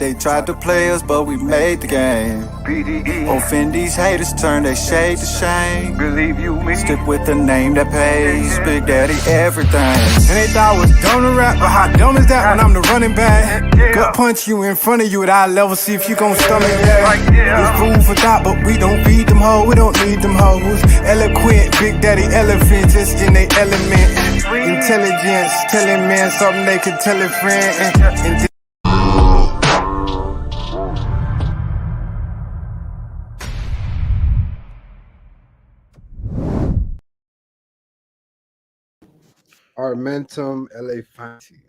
They tried to play us, but we made the game. Offend these haters, turn their shade to shame. Believe you me. Stick with the name that pays. Big Daddy everything. And they thought I was dumb to rap, but how dumb is that when I'm the running back? Gut punch you in front of you at eye level, see if you gon' stomach that. It's food for thought, but we don't feed them hoes, we don't need them hoes. Eloquent, Big Daddy elephant, just in their element. Intelligence, telling man something they could tell a friend. And Armentum elephantis.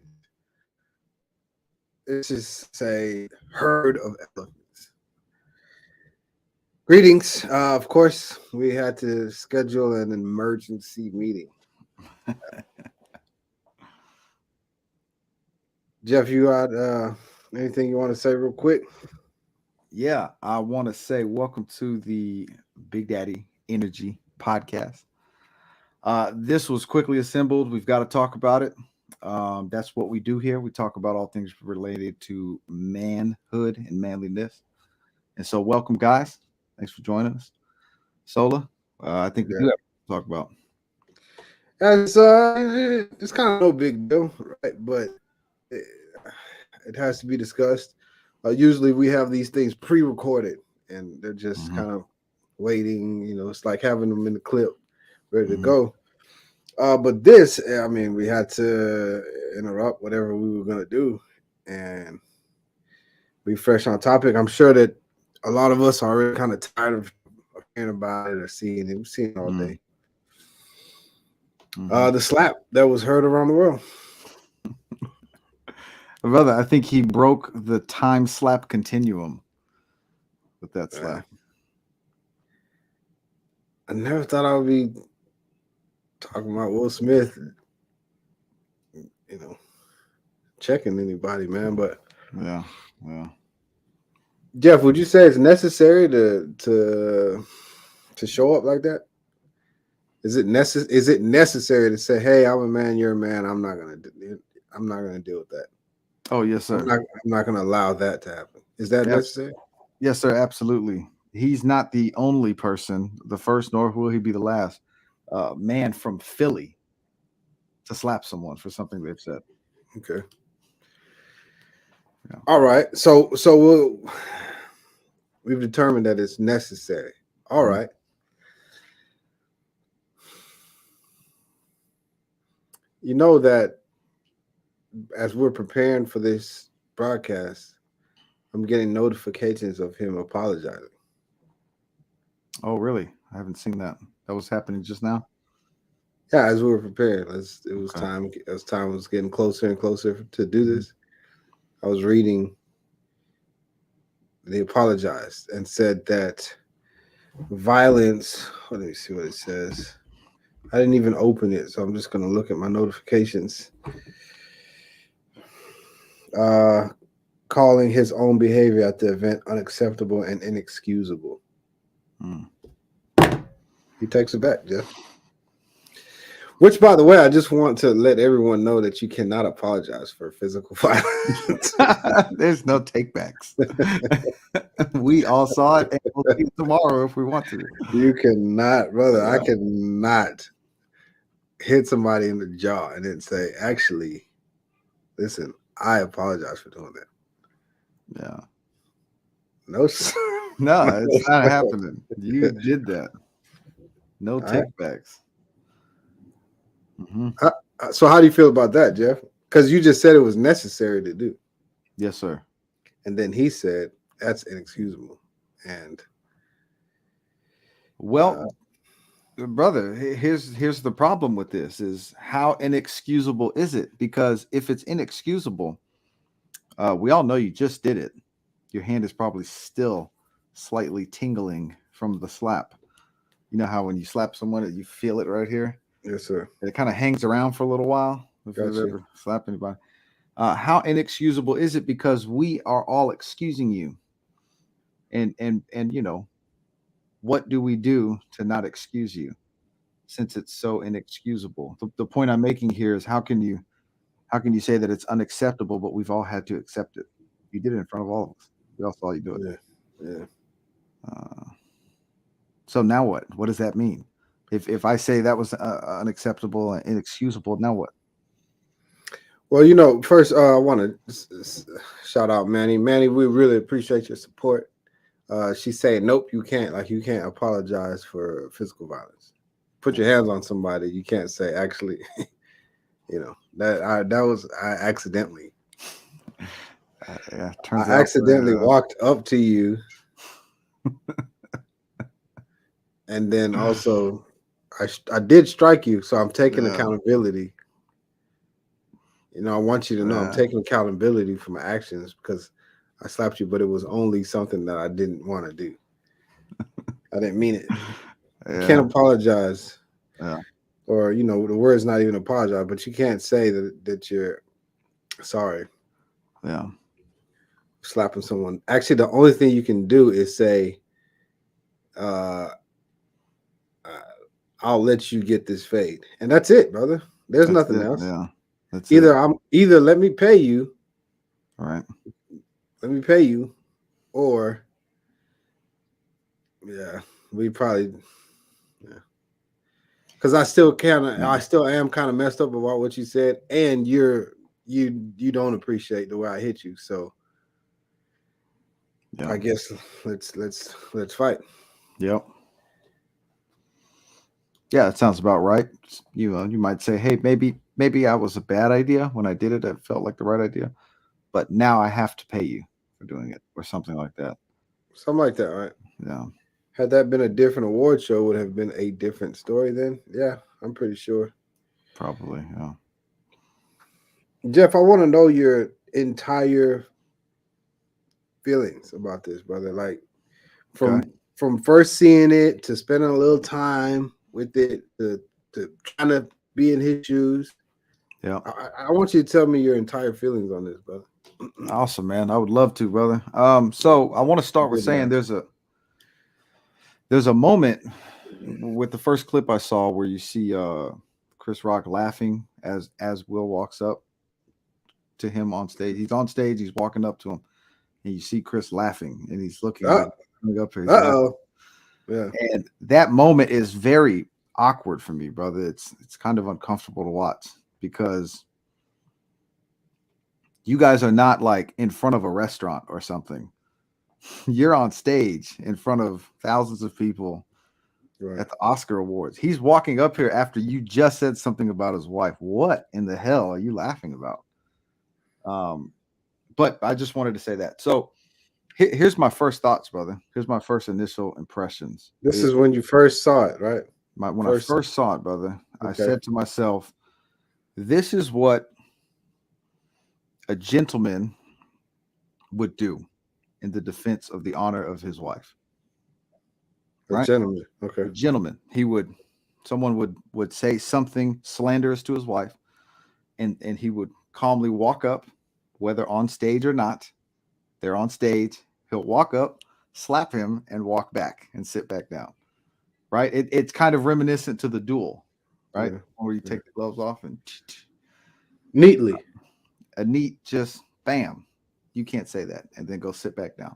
This is a herd of elephants. Greetings. Of course, we had to schedule an emergency meeting. Jeff, you got anything you want to say real quick? Yeah, I want to say welcome to the Big Daddy Energy podcast. This was quickly assembled. We've got to talk about it. That's what we do here. We talk about all things related to manhood and manliness. And so welcome, guys. Thanks for joining us. Sola, I think we do have to talk about. It's kind of no big deal, right? But it has to be discussed. Usually we have these things pre-recorded and they're just kind of waiting. You know, it's like having them in the clip ready to go. But this, I mean, we had to interrupt whatever we were going to do and be fresh on topic. I'm sure that a lot of us are already kind of tired of hearing about it or seeing it. We've seen it all day. The slap that was heard around the world. Brother, I think he broke the time slap continuum with that slap. I never thought I would be talking about Will Smith, you know, checking anybody, man. But yeah. Jeff, would you say it's necessary to show up like that? Is it necessary to say, "Hey, I'm a man, you're a man. I'm not gonna deal with that." Oh yes, sir. I'm not gonna allow that to happen. Is that necessary? Yes, sir. Absolutely. He's not the only person, the first, nor will he be the last man from Philly to slap someone for something they've said. Okay. Yeah. All right. So we've determined that it's necessary. All right. You know that as we're preparing for this broadcast, I'm getting notifications of him apologizing. Oh, really? I haven't seen that. That was happening just now? Yeah, as we were preparing. It was time. As time was getting closer and closer to do this, I was reading. They apologized and said that violence. Let me see what it says. I didn't even open it, so I'm just going to look at my notifications. Calling his own behavior at the event unacceptable and inexcusable. He takes it back, Jeff. Which, by the way, I just want to let everyone know that you cannot apologize for physical violence. There's no takebacks. We all saw it, and we'll see it tomorrow if we want to. You cannot, brother. I cannot hit somebody in the jaw and then say, actually, listen, I apologize for doing that. Yeah. No, it's not happening. You did that. No takebacks. So how do you feel about that, Jeff? Because you just said it was necessary to do. Yes, sir. And then he said, that's inexcusable. And brother, here's the problem with this is how inexcusable is it? Because if it's inexcusable, we all know you just did it. Your hand is probably still slightly tingling from the slap. You know how when you slap someone, you feel it right here? Yes, sir. And it kind of hangs around for a little while. If you've ever slapped anybody. How inexcusable is it? Because we are all excusing you. And you know, what do we do to not excuse you since it's so inexcusable? The point I'm making here is how can you say that it's unacceptable, but we've all had to accept it? You did it in front of all of us. We all saw you do it. Yeah. So now what? What does that mean? If I say that was unacceptable and inexcusable, now what? Well, first I want to shout out Manny. Manny, we really appreciate your support. She's saying, nope, you can't. Like, you can't apologize for physical violence. Put your hands on somebody. You can't say, actually, that was I accidentally. Yeah, I accidentally walked up to you, and then also I did strike you, so I'm taking accountability. I want you to know I'm taking accountability for my actions because I slapped you, but it was only something that I didn't want to do. I didn't mean it. You can't apologize. Yeah. Or, the word's not even apologize, but you can't say that you're sorry. Yeah. Slapping someone. Actually, the only thing you can do is say, I'll let you get this fade. And that's it, brother. There's nothing else. Yeah. That's either let me pay you. All right. Let me pay you, or we probably because I still am kind of messed up about what you said, and you don't appreciate the way I hit you, so I guess let's fight. Yep. Yeah, that sounds about right. You might say, hey, maybe I was a bad idea when I did it. It felt like the right idea, but now I have to pay you for doing it, or something like that. Something like that, right? Yeah. Had that been a different award show, would have been a different story then. Yeah, I'm pretty sure. Probably, yeah. Jeff, I want to know your entire feelings about this, brother. Like from first seeing it to spending a little time with it to trying to be in his shoes. Yeah. I want you to tell me your entire feelings on this, brother. Awesome, man. I would love to, brother. So I want to start with saying there's a moment with the first clip I saw where you see Chris Rock laughing as Will walks up to him on stage. He's on stage, he's walking up to him, and you see Chris laughing, and he's looking up here. Yeah. And that moment is very awkward for me, brother. It's kind of uncomfortable to watch because you guys are not like in front of a restaurant or something. You're on stage in front of thousands of people at the Oscar Awards. He's walking up here after you just said something about his wife. What in the hell are you laughing about? But I just wanted to say that. So here's my first thoughts, brother. Here's my first initial impressions. This is when you first saw it, right? When I first saw it, brother, okay. I said to myself, this is what a gentleman would do in the defense of the honor of his wife. Right? A gentleman. Okay. A gentleman. Someone would say something slanderous to his wife, and he would calmly walk up, whether on stage or not. They're on stage. He'll walk up, slap him, and walk back and sit back down. Right? It's kind of reminiscent to the duel, right? Where you take the gloves off and neatly. A neat just bam. You can't say that and then go sit back down.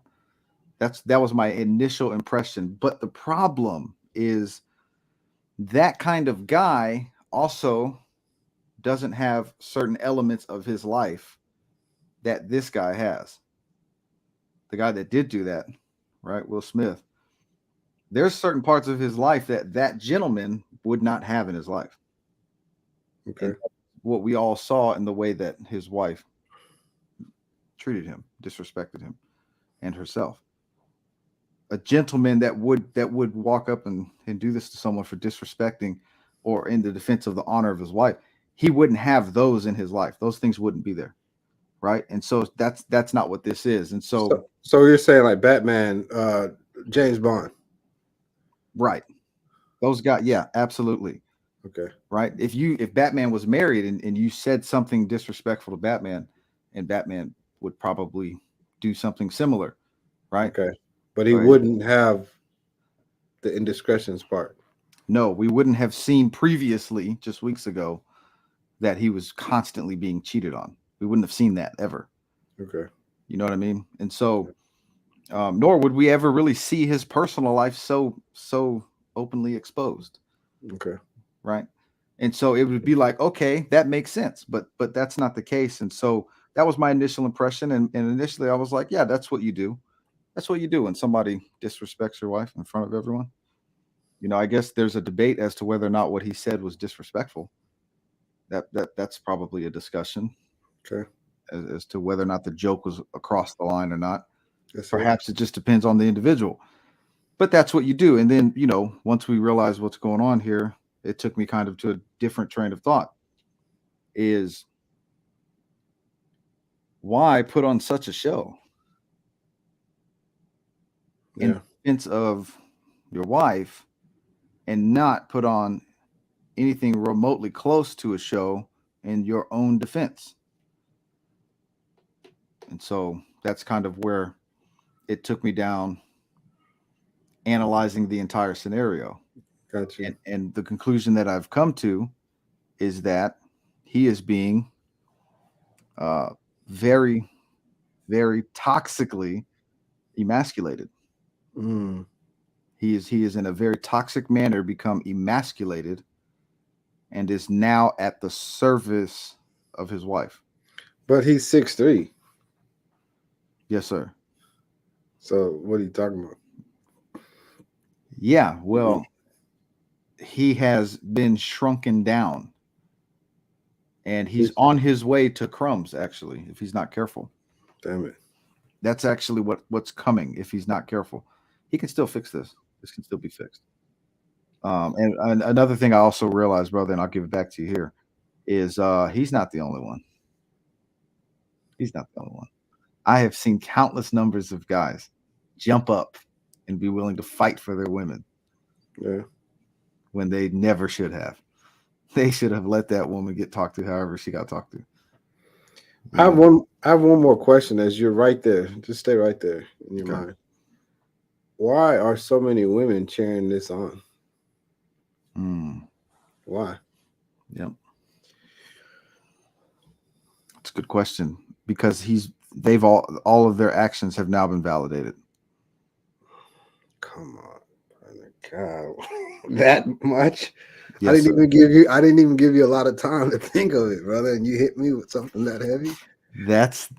That was my initial impression. But the problem is that kind of guy also doesn't have certain elements of his life that this guy has. The guy that did do that, right? Will Smith. There's certain parts of his life that gentleman would not have in his life. Okay. And what we all saw in the way that his wife treated him, disrespected him, and herself. A gentleman that would walk up and do this to someone for disrespecting or in the defense of the honor of his wife, he wouldn't have those in his life. Those things wouldn't be there. Right. And so that's not what this is. And so you're saying like Batman, James Bond. Right. Those guys. Yeah, absolutely. Okay. Right. If Batman was married and you said something disrespectful to Batman, and Batman would probably do something similar. Right. Okay. But he wouldn't have the indiscretions part. No, we wouldn't have seen previously, just weeks ago, that he was constantly being cheated on. We wouldn't have seen that ever. Okay. You know what I mean? And so, nor would we ever really see his personal life so openly exposed, Okay. right? And so it would be like, okay, that makes sense, but that's not the case. And so that was my initial impression. And initially I was like, yeah, that's what you do. That's what you do when somebody disrespects your wife in front of everyone. You know, I guess there's a debate as to whether or not what he said was disrespectful. That's probably a discussion Okay. as to whether or not the joke was across the line or not. Yes, sir. Perhaps it just depends on the individual. But that's what you do. And then, you know, once we realize what's going on here, it took me kind of to a different train of thought. Is why put on such a show in Yeah. defense of your wife and not put on anything remotely close to a show in your own defense? And so that's kind of where it took me down, analyzing the entire scenario. Got you. And the conclusion that I've come to is that he is being very, very toxically emasculated. Mm. He is in a very toxic manner become emasculated and is now at the service of his wife. But he's 6'3". Yes, sir. So what are you talking about? Yeah, well, he has been shrunken down. And he's on his way to crumbs, actually, if he's not careful. Damn it. That's actually what's coming if he's not careful. He can still fix this. This can still be fixed. And another thing I also realized, brother, and I'll give it back to you here, is he's not the only one. He's not the only one. I have seen countless numbers of guys jump up and be willing to fight for their women. Yeah. When they never should have. They should have let that woman get talked to however she got talked to. I have one more question as you're right there. Just stay right there in your mind. Why are so many women cheering this on? Why? Yep. That's a good question. Because they've all of their actions have now been validated. Come on, God. That much? Yes, I didn't even give you a lot of time to think of it, brother, and you hit me with something that heavy. That's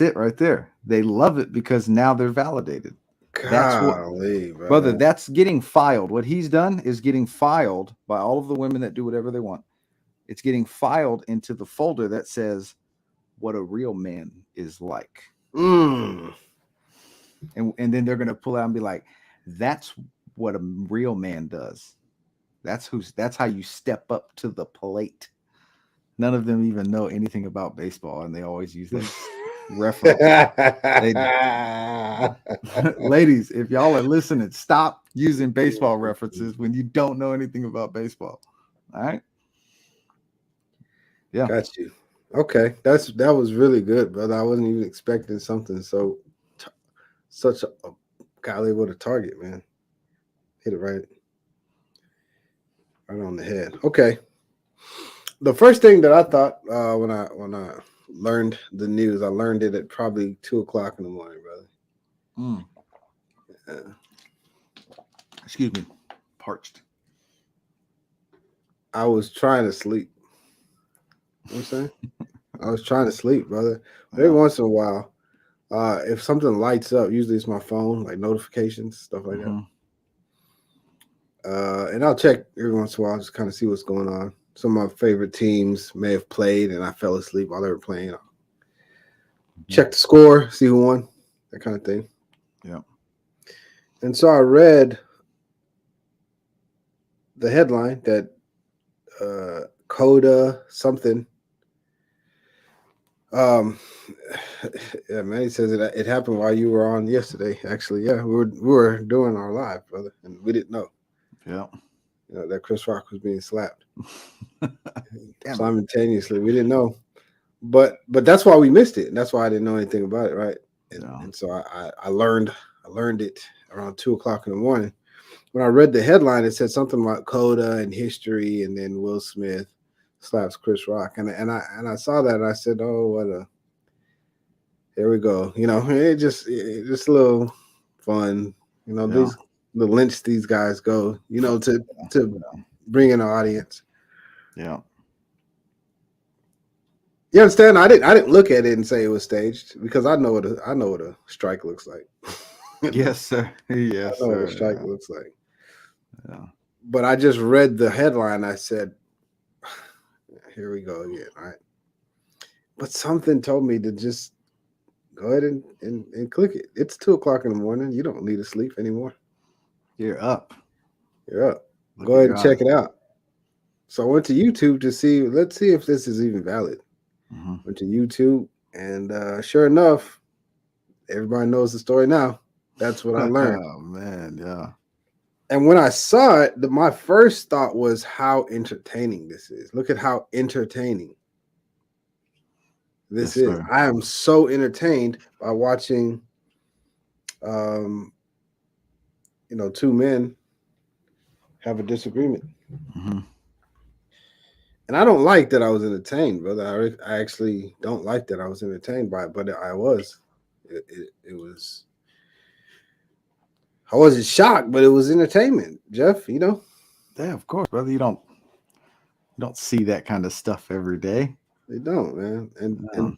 it right there. They love it because now they're validated. Golly, brother, that's getting filed. What he's done is getting filed by all of the women that do whatever they want. It's getting filed into the folder that says what a real man is like. And then they're gonna pull out and be like, that's what a real man does. That's how you step up to the plate. None of them even know anything about baseball, and they always use that reference. Ladies, if y'all are listening, stop using baseball references when you don't know anything about baseball. All right. Yeah. Got you. Okay. That was really good, brother. I wasn't even expecting something such a golly, what a target, man. Hit it right on the head. Okay. The first thing that I thought when I learned the news, I learned it at probably 2:00 in the morning, brother. Excuse me, parched. I was trying to sleep. You know what I'm saying? I was trying to sleep, brother. Every once in a while, if something lights up, usually it's my phone, like notifications, stuff like that. And I'll check every once in a while, just kind of see what's going on. Some of my favorite teams may have played, and I fell asleep while they were playing. I'll check the score, see who won, that kind of thing. Yeah. And so I read the headline that Coda something. Yeah, man, he says it happened while you were on yesterday. Actually, yeah, we were doing our live, brother, and we didn't know. Yeah. You know, that Chris Rock was being slapped simultaneously. We didn't know, but that's why we missed it, and that's why I didn't know anything about it, right? And so I learned it around 2:00 in the morning. When I read the headline, it said something about Coda and history, and then Will Smith slaps Chris Rock, and I saw that, and I said, oh, Here we go. It just a little fun. Yeah. The lengths these guys go. To bring in an audience. Yeah. You understand? I didn't look at it and say it was staged because I know what a strike looks like. Yes, sir. I Yes, know what a sir. strike looks like. Yeah. But I just read the headline. I said, "Here we go again." All right. But something told me to just go ahead and click it. It's 2:00 in the morning. You don't need to sleep anymore. You're up. You're up. Look Go at ahead and God. check it out. So I went to YouTube to see. Let's see if this is even valid. Mm-hmm. Went to YouTube, and sure enough, everybody knows the story now. That's what I learned. Oh man, yeah. And when I saw it, my first thought was how entertaining this is. Look at how entertaining this Yes, is. sir. I am so entertained by watching, two men have a disagreement. Mm-hmm. And I don't like that I was entertained, brother. I actually don't like that I was entertained by it, but I was. It was. I wasn't shocked, but it was entertainment, Jeff. Yeah, of course, brother. You don't see that kind of stuff every day. They don't, man. No.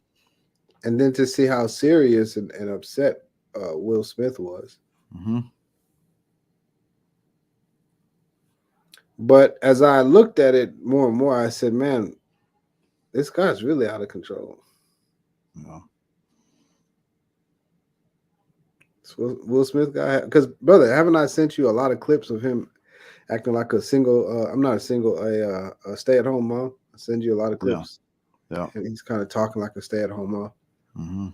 And then to see how serious and upset Will Smith was. Mm-hmm. But as I looked at it more and more, I said, man, this guy's really out of control. Yeah. This Will Smith guy, because brother, haven't I sent you a lot of clips of him acting like a single? I'm not a single, a stay-at-home mom. I send you a lot of clips. Yeah. And he's kind of talking like a stay-at-home mom. Mm-hmm.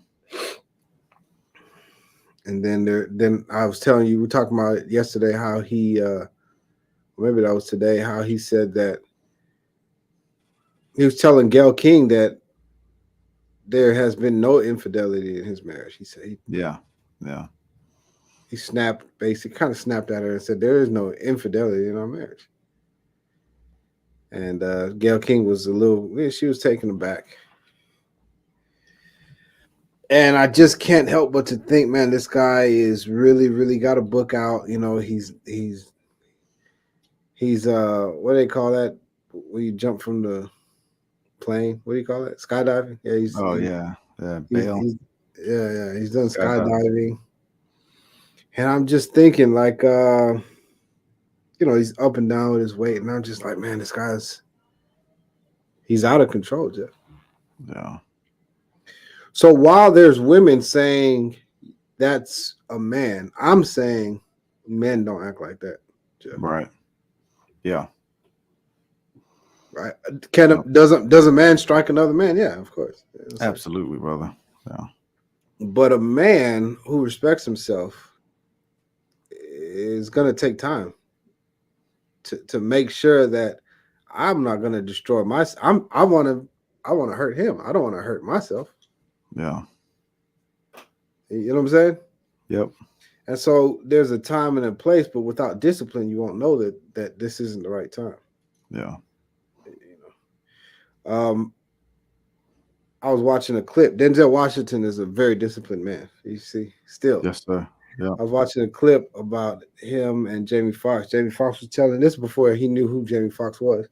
And then I was telling you, we were talking about it yesterday, how he, maybe that was today, how he said that he was telling Gayle King that there has been no infidelity in his marriage. He said, Yeah. He snapped, basically, kind of snapped at her and said, there is no infidelity in our marriage. And Gayle King was she was taken aback. And I just can't help but to think, man, this guy is really, really got a book out. He's what do they call that? When you jump from the plane, what do you call it? Skydiving? Yeah, Bail. He's done skydiving. And I'm just thinking, like, he's up and down with his weight, and I'm just like, man, he's out of control, Jeff. Yeah. So while there's women saying that's a man, I'm saying men don't act like that, Jeff. Right. Yeah. Right? Does a man strike another man? Yeah, of course. Absolutely, brother. Yeah. But a man who respects himself is going to take time to make sure that I'm not going to destroy myself. I want to hurt him. I don't want to hurt myself. Yeah. You know what I'm saying? Yep. And so there's a time and a place, but without discipline, you won't know that this isn't the right time. Yeah. I was watching a clip. Denzel Washington is a very disciplined man. You see, still. Yes, sir. Yeah. I was watching a clip about him and Jamie Foxx. Jamie Foxx was telling this before he knew who Jamie Foxx was.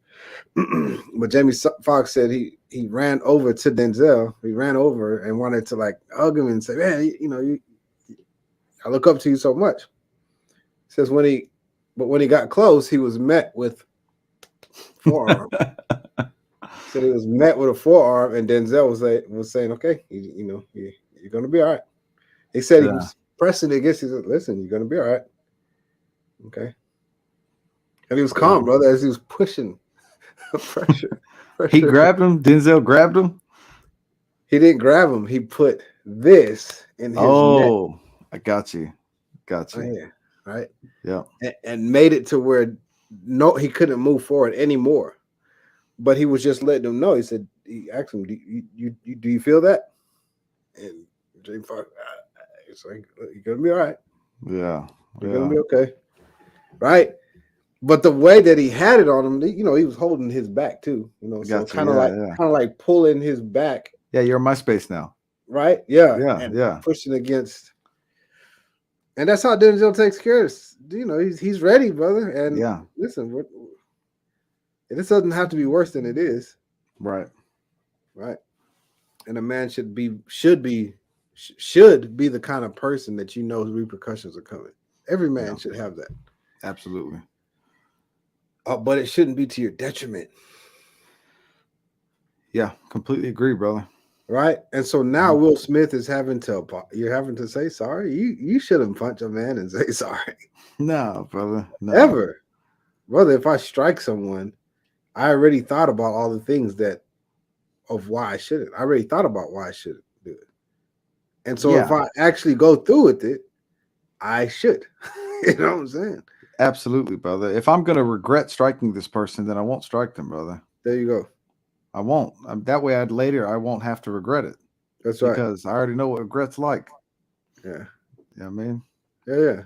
But Jamie Foxx said he ran over to Denzel. He ran over and wanted to like hug him and say, man, I look up to you so much. Says when he got close, he was met with forearm. So he was met with a forearm, and Denzel was saying, okay, you're gonna be all right. He said he was pressing it against. He said, listen, you're gonna be all right. Okay. And he was calm, brother, as he was pushing pressure. He grabbed him. Denzel grabbed him. He didn't grab him. He put this in his neck. I got you. Right here, right? Yeah. And made it to where he couldn't move forward anymore. But he was just letting him know. He asked him, do you feel that? And Jamie Foxx, it's like, you're gonna be all right. Yeah. You're gonna be okay. Right? But the way that he had it on him, he was holding his back too. So kind of like pulling his back. Yeah, you're in my space now. right? Yeah, Yeah, and yeah, pushing against, and that's how Denzel takes care of. He's ready, brother. And yeah. listen, this doesn't have to be worse than it is, Right. right? And a man should be the kind of person that repercussions are coming. Every man Yeah, should have that, absolutely. but it shouldn't be to your detriment, Yeah, completely agree, brother. right? And so now Will Smith is you're having to say sorry. You shouldn't punch a man and say sorry No, brother. No. ever, brother. If I strike someone, I already thought about all the things of why I shouldn't. I already thought about why I shouldn't do it. And so if Yeah, I actually go through with it, I should. You know what I'm saying? absolutely, brother. If I'm gonna regret striking this person, then I won't strike them, brother. There you go. I won't. That way, I won't have to regret it That's right. because I already know what regret's like. Yeah. You know what I mean? Yeah.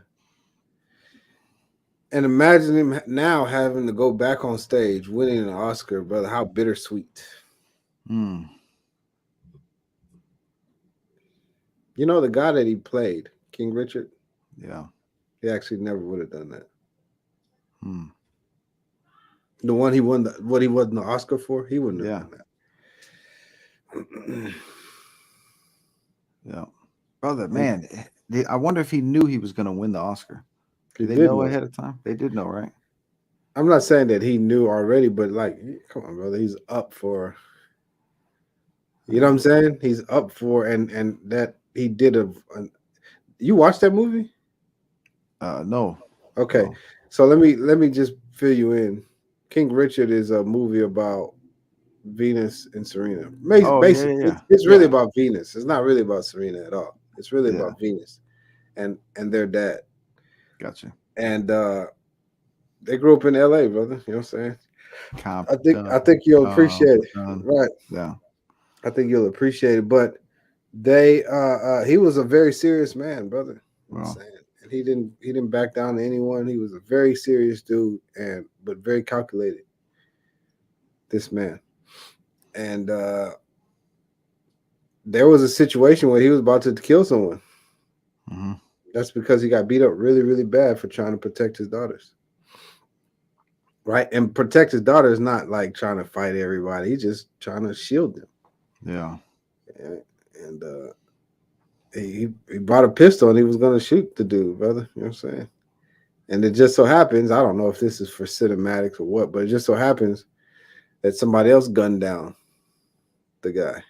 And imagine him now having to go back on stage, winning an Oscar, brother. How bittersweet. Hmm. You know the guy that he played, King Richard. Yeah. He actually never would have done that. Hmm. The one he won what he won the Oscar for, he wouldn't have done that. Yeah. Brother, man, I wonder if he knew he was gonna win the Oscar. He Did they did know know. ahead of time? They did know, right? I'm not saying that he knew already, but like, come on, brother, he's up for. You know what I'm saying? He's up for, and that he did you watched that movie? No. Okay, No. so let me just fill you in. King Richard is a movie about Venus and Serena. Oh, yeah, Basically, yeah, yeah. it's really Yeah. about Venus. It's not really about Serena at all. It's really Yeah. about Venus and their dad. Gotcha. And they grew up in L.A., brother. You know what I'm saying? I Compton. think you'll appreciate it, right? Yeah. I think you'll appreciate it. But he was a very serious man, brother. I'm Well, saying, and he didn't back down to anyone. He was a very serious dude, but very calculated. This man, and there was a situation where he was about to kill someone. mm-hmm. That's because he got beat up really, really bad for trying to protect his daughters. Right? And protect his daughter is not like trying to fight everybody. He's just trying to shield them. Yeah. And he brought a pistol and he was going to shoot the dude, brother. You know what I'm saying? And it just so happens, I don't know if this is for cinematics or what, but it just so happens that somebody else gunned down the guy.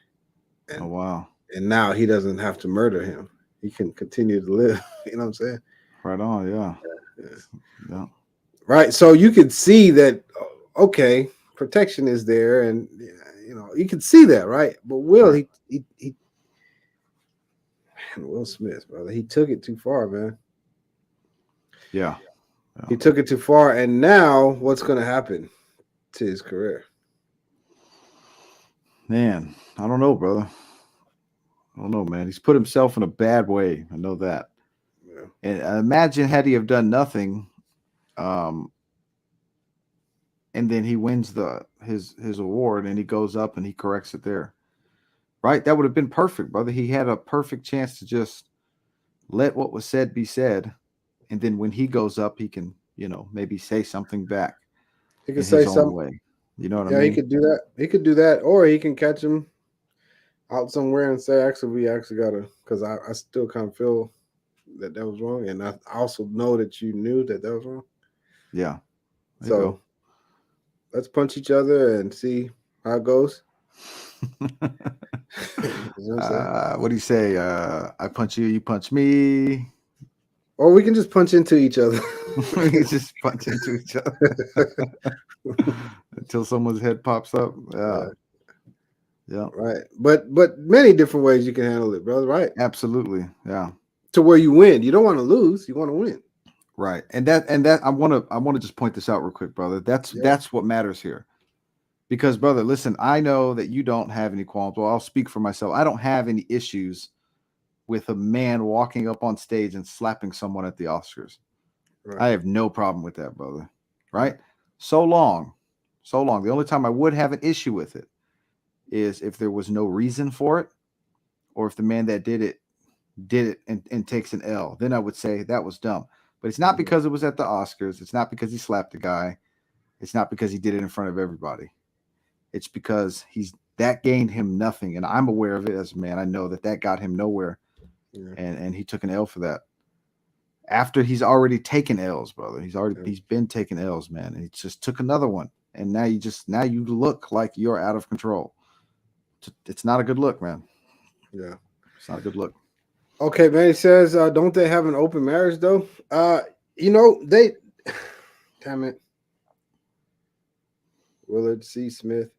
And, Oh, wow. And now he doesn't have to murder him. He can continue to live. You know what I'm saying? Right on. Yeah. Yeah. Right. So you could see that, okay, protection is there. And, you can see that, right? But Will, Right. man, Will Smith, brother, he took it too far, man. Yeah. He took it too far. And now what's going to happen to his career? Man, I don't know, brother. I don't know, man. He's put himself in a bad way. I know that. Yeah. And imagine had he have done nothing, and then he wins his award and he goes up and he corrects it there. Right? That would have been perfect, brother. He had a perfect chance to just let what was said be said. And then when he goes up, he can, maybe say something back He in could say his own something. way. You know what I Yeah, mean? he could do that. He could do that. Or he can catch him out somewhere and say, actually, we actually got to, because I still kind of feel that was wrong. And I also know that you knew that was wrong. Yeah. There you So let's punch each other and see how it goes. go. You know what I'm saying? What do you say? I punch you, you punch me. Or we can just punch into each other. We can just punch into each other until someone's head pops up. Yeah. Yeah. Right. But many different ways you can handle it, brother. Right. Absolutely. Yeah. To where you win. You don't want to lose. You want to win. Right. And that I want to just point this out real quick, brother. That's what matters here. Because, brother, listen, I know that you don't have any qualms. Well, I'll speak for myself. I don't have any issues with a man walking up on stage and slapping someone at the Oscars. Right. I have no problem with that, brother. Right? So long. The only time I would have an issue with it is if there was no reason for it, or if the man that did it and takes an L, then I would say that was dumb. But it's not because it was at the Oscars. It's not because he slapped the guy. It's not because he did it in front of everybody. It's because that gained him nothing, and I'm aware of it as a man. I know that got him nowhere, and he took an L for that. After he's already taken L's, brother. He's been taking L's, man. And he just took another one, and now you look like you're out of control. It's not a good look, man. Yeah, it's not a good look. Okay, man. He says, don't they have an open marriage though? They. Damn it, Willard C. Smith.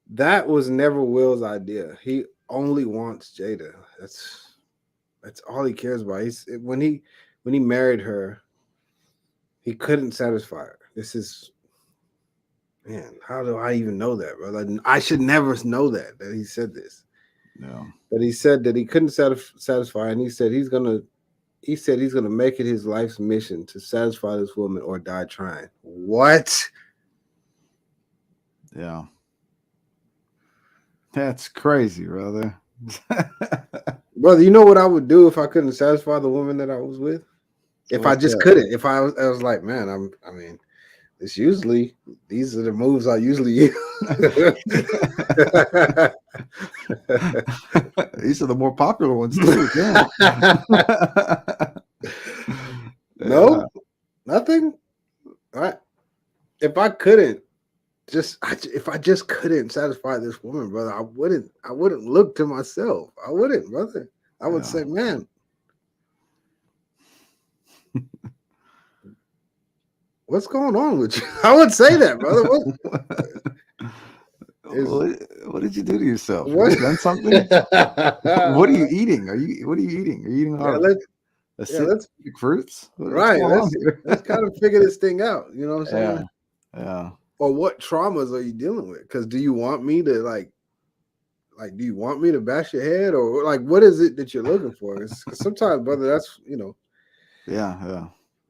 That was never Will's idea. He only wants Jada. That's all he cares about. When he married her, he couldn't satisfy her. This is, man, how do I even know that, brother? I should never know that he said this. No. But he said that he couldn't satisfy, and he said he's gonna make it his life's mission to satisfy this woman or die trying. What? Yeah. That's crazy, brother. Brother, you know what I would do if I couldn't satisfy the woman that I was with? If I just couldn't. If I was like, man, these are the moves I usually use. These are the more popular ones too. Yeah. No, nothing. All right. If I just couldn't satisfy this woman, brother, I wouldn't look to myself. I wouldn't, brother. I would say, man, what's going on with you? I would say that, brother. What did you do to yourself? Have you done something? What are you eating? What are you eating? Are you eating let's fruits? Right. Let's kind of figure this thing out. You know what I'm saying? Yeah. Or what traumas are you dealing with? Because do you want me to do you want me to bash your head, or like what is it that you're looking for? Because sometimes, brother, that's Yeah.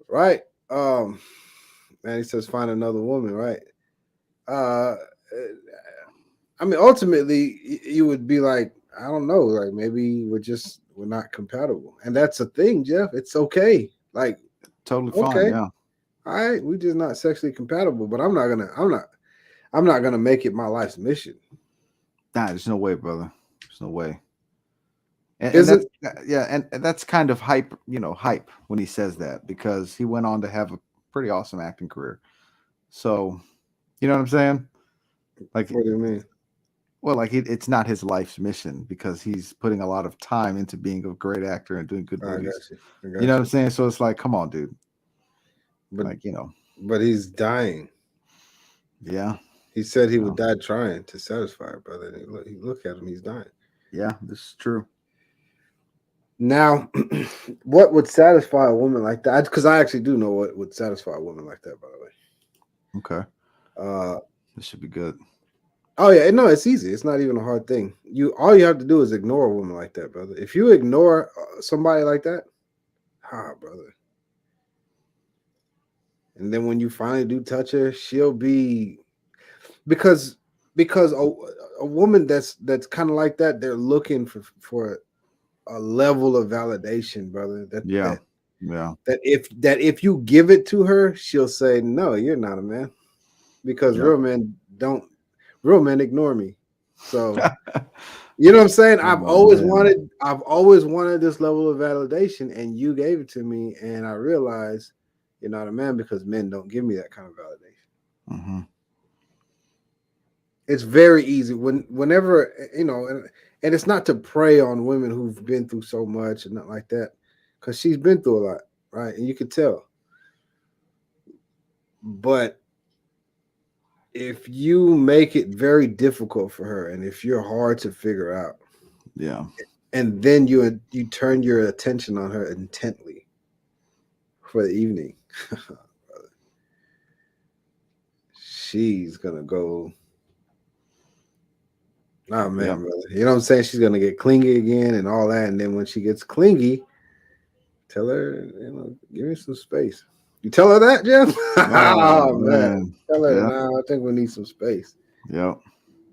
Right. And he says find another woman, right? Ultimately you would be like, I don't know, like maybe we're not compatible. And that's a thing, Jeff. It's okay. Like totally fine, yeah. All right, we're just not sexually compatible, but I'm not gonna make it my life's mission. Nah, there's no way, brother. There's no way. And that's kind of hype, hype when he says that, because he went on to have a pretty awesome acting career. So, you know what I'm saying? Like, what do you mean? Well, like it's not his life's mission, because he's putting a lot of time into being a great actor and doing good movies. I got you know what I'm saying? So it's like, come on, dude. But but he's dying. Yeah. He said he would die trying to satisfy her, brother. And look at him, he's dying. Yeah, this is true. Now, what would satisfy a woman like that? Because I actually do know what would satisfy a woman like that, by the way. Okay. This should be good. Oh yeah, no, it's easy. It's not even a hard thing. All you have to do is ignore a woman like that, brother. If you ignore somebody like that, brother. And then when you finally do touch her, she'll be because a woman that's kind of like that, they're looking for a level of validation, brother. That if you give it to her, she'll say, no, you're not a man. Because real men ignore me. So you know what I'm saying? I've always wanted this level of validation, and you gave it to me, and I realized you're not a man because men don't give me that kind of validation. Mm-hmm. It's very easy whenever, and it's not to prey on women who've been through so much and not like that, because she's been through a lot, right? And you can tell. But if you make it very difficult for her, and if you're hard to figure out, and then you turn your attention on her intently for the evening, she's gonna go. Oh man, brother. You know what I'm saying? She's gonna get clingy again and all that. And then when she gets clingy, tell her, give me some space. You tell her that, Jeff? Oh man. Tell her, I think we need some space. Yeah.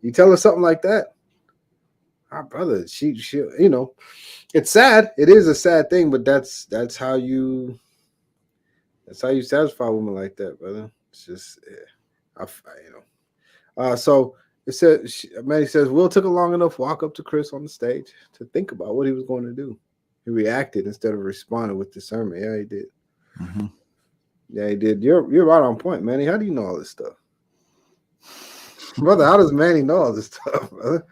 You tell her something like that. our brother, she, you know, it's sad. It is a sad thing, but that's how you satisfy women like that, brother. It's just, you know. So it said, Manny says, Will took a long enough walk up to Chris on the stage to think about what he was going to do. He reacted instead of responding with discernment. Yeah, he did. Mm-hmm. Yeah, he did. You're right on point, Manny. How do you know all this stuff? Brother, how does Manny know all this stuff, brother?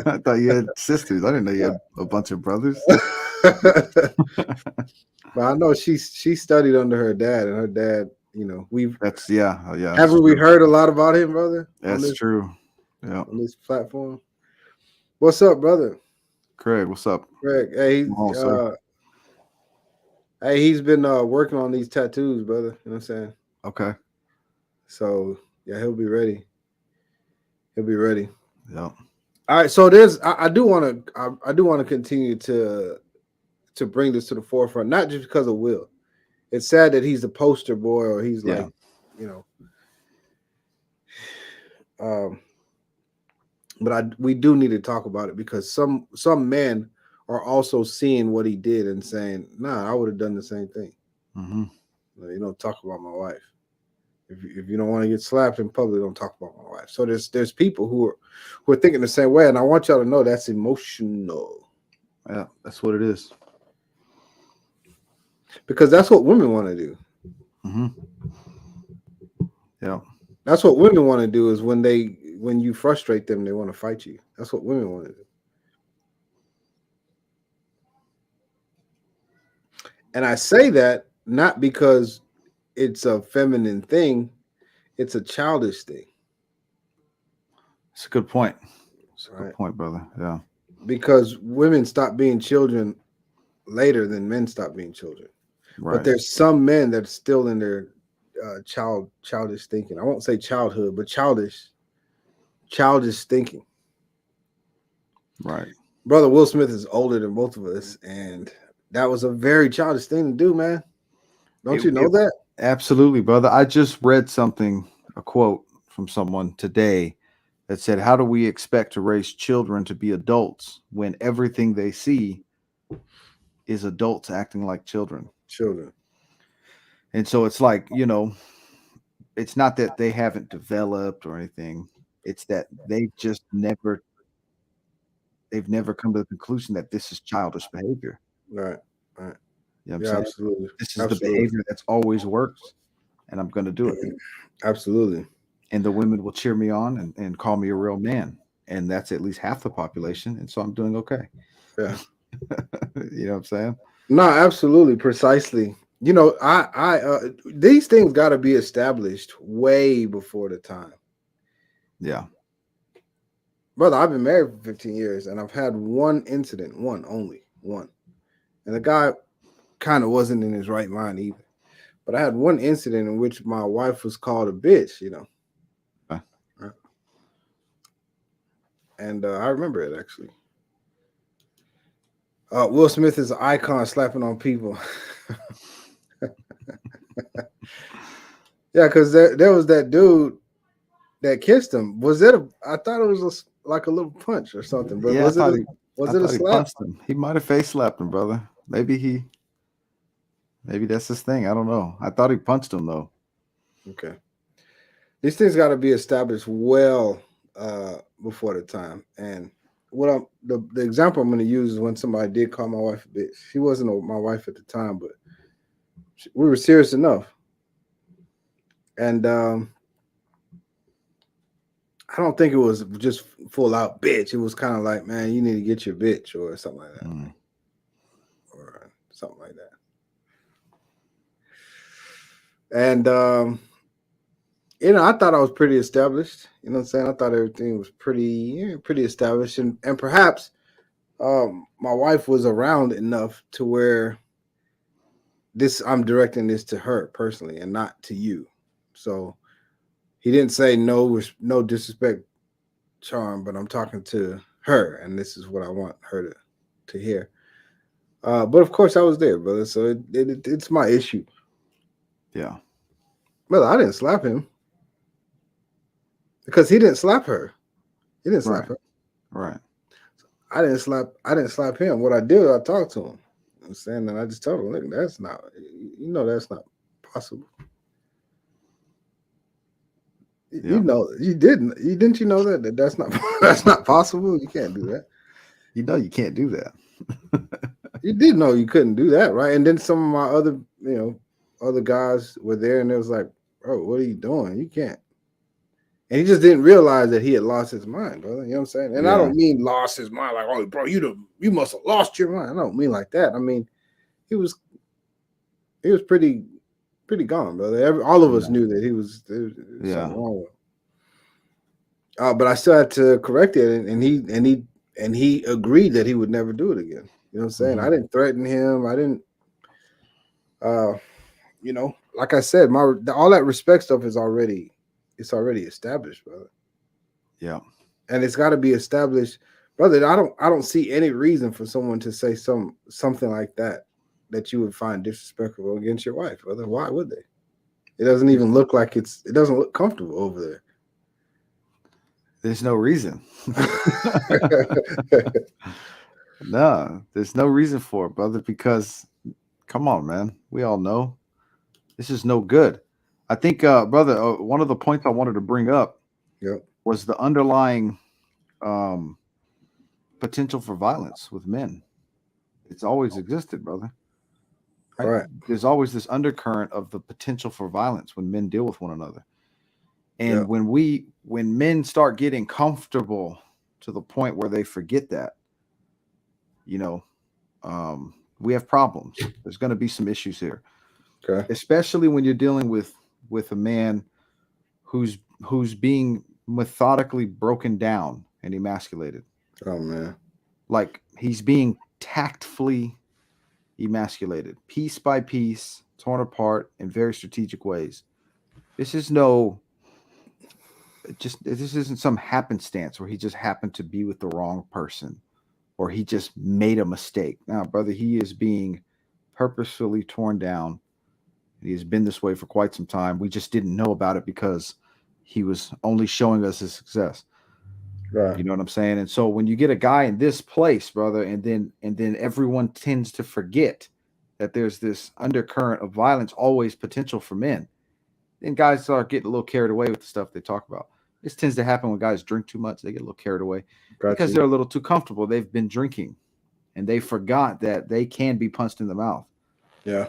I thought you had sisters. I didn't know you had a bunch of brothers. But I know she studied under her dad, and her dad, you know, Haven't we heard a lot about him, brother? That's true. Yeah. On this platform. What's up, brother? Craig, what's up? Craig, hey, he's been working on these tattoos, brother. You know what I'm saying? Okay. So yeah, he'll be ready. He'll be ready. Yeah. All right. So I do want to continue to bring this to the forefront, not just because of Will. It's sad that he's the poster boy, or he's like, you know. But we do need to talk about it, because some men are also seeing what he did and saying, "Nah, I would have done the same thing." Mm-hmm. You don't talk about my wife. If you don't want to get slapped in public, don't talk about my wife. So there's people who are thinking the same way, and I want y'all to know that's emotional. Yeah, that's what it is. Because that's what women want to do. Mm-hmm. Yeah. That's what women want to do, is when you frustrate them, they want to fight you. That's what women want to do. And I say that not because it's a feminine thing, it's a childish thing. It's a good point. It's a Right. good point, brother. Yeah. Because women stop being children later than men stop being children. Right. But there's some men that are still in their childish thinking. I won't say childhood, but childish thinking. Right. Brother Will Smith is older than both of us, and that was a very childish thing to do, man. Don't you know that? Absolutely, brother. I just read a quote from someone today that said, "How do we expect to raise children to be adults when everything they see is adults acting like children?" And so it's like, it's not that they haven't developed or anything. It's that they've never come to the conclusion that this is childish behavior. Right. You know what I'm Yeah, saying? absolutely. This is the behavior that's always works, and I'm going to do it. Absolutely. And the women will cheer me on and call me a real man. And that's at least half the population. And so I'm doing okay. Yeah. You know what I'm saying? No, absolutely. Precisely. I these things got to be established way before the time. Yeah. Brother, I've been married for 15 years, and I've had one incident, only one. And the guy kind of wasn't in his right mind either. But I had one incident in which my wife was called a bitch, And I remember it, actually. Will Smith is an icon slapping on people. Yeah, because there was that dude that kissed him. I thought it was like a little punch or something. But yeah, was it a slap? He might have face slapped him, brother. Maybe that's his thing. I don't know. I thought he punched him, though. Okay. These things got to be established well before the time. And the example I'm going to use is when somebody did call my wife a bitch. She wasn't my wife at the time, but we were serious enough. And I don't think it was just full out bitch. It was kind of like, man, you need to get your bitch or something like that. Or something like that. And, I thought I was pretty established. You know what I'm saying? I thought everything was pretty established. And perhaps my wife was around enough to where I'm directing this to her personally and not to you. So he didn't say no disrespect, Charm, but I'm talking to her, and this is what I want her to hear. But of course I was there, brother. So it's my issue. Yeah. Brother, I didn't slap him. Because he didn't slap her. He didn't slap her. Right. I didn't slap him. What I did, I talked to him. I'm saying that I just told him, look, that's not, that's not possible. Yeah. Didn't you know that's not that's not possible? You can't do that. You can't do that. You did know you couldn't do that, right? And then some of my other guys were there, and it was like, bro, what are you doing? You can't. And he just didn't realize that he had lost his mind, brother. You know what I'm saying? And I don't mean lost his mind like, oh, bro, you must have lost your mind. I don't mean like that. I mean, he was pretty gone, brother. All of us knew that there was something wrong with him. But I still had to correct it, and he agreed that he would never do it again. You know what I'm saying? I didn't threaten him. I didn't. Like I said, all that respect stuff is already established, brother. Yeah. And it's got to be established, brother. I don't see any reason for someone to say something like that you would find disrespectful against your wife, brother. Why would they? It doesn't even look like it doesn't look comfortable over there. There's no reason. No, there's no reason for it, brother, because come on, man. We all know this is no good. I think, brother, one of the points I wanted to bring up was the underlying potential for violence with men. It's always existed, brother. Right? There's always this undercurrent of the potential for violence when men deal with one another. And when men start getting comfortable to the point where they forget that, we have problems. There's going to be some issues here. Okay. Especially when you're dealing with a man who's being methodically broken down and emasculated. Oh man. Like he's being tactfully emasculated, piece by piece, torn apart in very strategic ways. This isn't some happenstance where he just happened to be with the wrong person or he just made a mistake. Now, brother, he is being purposefully torn down. He has been this way for quite some time. We just didn't know about it because he was only showing us his success. Right. You know what I'm saying? And so when you get a guy in this place, brother, and then everyone tends to forget that there's this undercurrent of violence, always potential for men. Then guys start getting a little carried away with the stuff they talk about. This tends to happen when guys drink too much. They get a little carried away because they're a little too comfortable. They've been drinking and they forgot that they can be punched in the mouth. Yeah.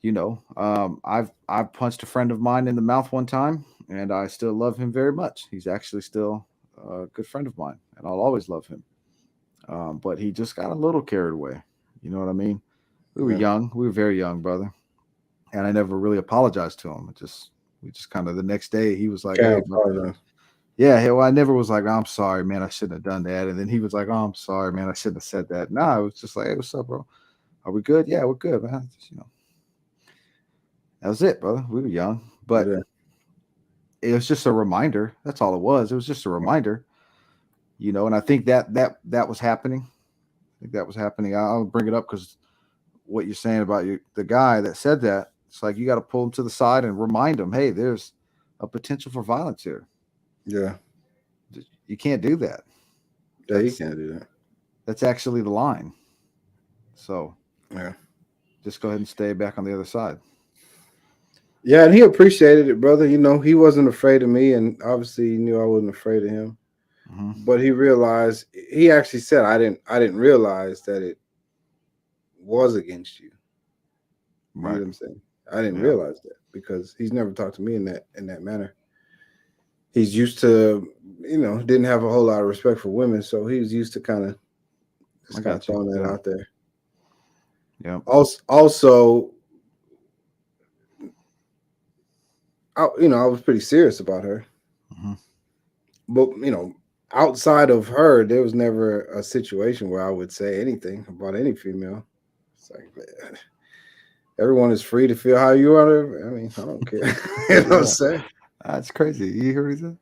I've punched a friend of mine in the mouth one time and I still love him very much. He's actually still a good friend of mine and I'll always love him. But he just got a little carried away. You know what I mean? We were young. We were very young, brother. And I never really apologized to him. We just kind of the next day he was like, hey, I never was like, oh, I'm sorry, man, I shouldn't have done that. And then he was like, oh, I'm sorry, man, I shouldn't have said that. No, it was just like, hey, what's up, bro? Are we good? Yeah, we're good, man. That was it, brother. We were young, but it was just a reminder. That's all it was. It was just a reminder, and I think that was happening. I think that was happening. I'll bring it up because what you're saying about the guy that said that, it's like you got to pull him to the side and remind him, hey, there's a potential for violence here. Yeah. You can't do that. Yeah, you can't do that. That's actually the line. So, just go ahead and stay back on the other side. Yeah, and he appreciated it, brother. He wasn't afraid of me, and obviously he knew I wasn't afraid of him. Mm-hmm. But he actually said, I didn't realize that it was against you. You know what I'm saying? I didn't realize that because he's never talked to me in that manner. He's used to, didn't have a whole lot of respect for women, so he was used to kind of throwing that out there. Yeah. Also, I was pretty serious about her. Mm-hmm. But, outside of her, there was never a situation where I would say anything about any female. It's like, man, everyone is free to feel how you are. I mean, I don't care. You know what I'm saying? That's crazy. You hear what he said?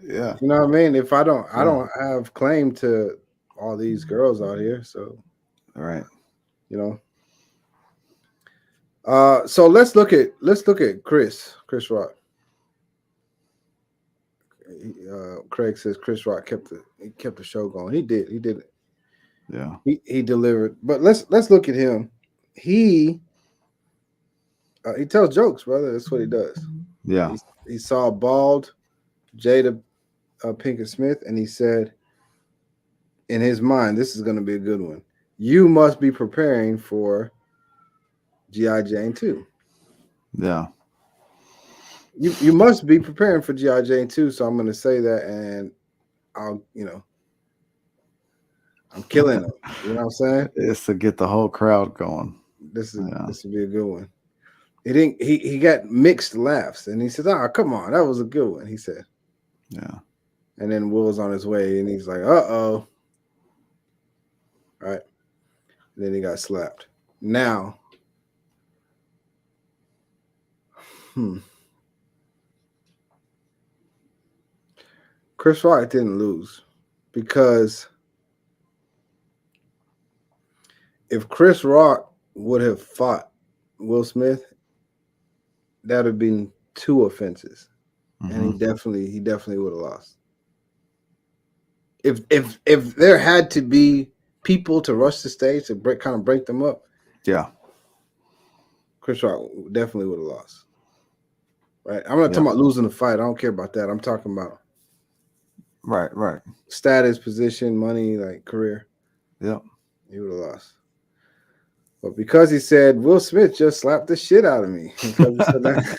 Yeah. You know what I mean? If I don't have claim to all these girls out here. So, all right. So let's look at Chris Rock. Craig says Chris Rock kept the show going. He did it. Yeah. He delivered. But let's look at him. He tells jokes, brother. That's what he does. Yeah. He saw a bald Jada Pinkett Smith, and he said, in his mind, this is going to be a good one. You must be preparing for G.I. Jane 2. Yeah. You must be preparing for G.I. Jane 2, so I'm going to say that, and I'm killing them. You know what I'm saying? It's to get the whole crowd going. This would be a good one. He got mixed laughs, and he said, "Oh, come on, that was a good one." He said, "Yeah." And then Will's on his way, and he's like, "Uh-oh." Right. And then he got slapped. Now, Chris Rock didn't lose, because if Chris Rock would have fought Will Smith, that would have been 2 offenses, and he definitely would have lost. If there had to be people to rush the stage to break them up, yeah, Chris Rock definitely would have lost. Right? I'm not talking about losing the fight. I don't care about that. I'm talking about right status, position, money, like career. Yep, he would have lost. But because he said Will Smith just slapped the shit out of me, because he said that.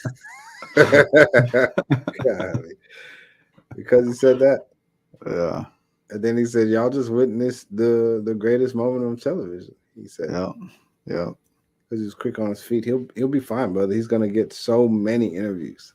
Because he said that. Yeah. And then he said, "Y'all just witnessed the greatest moment on television." He said, Yeah. Because he was quick on his feet. He'll be fine, brother. He's gonna get so many interviews.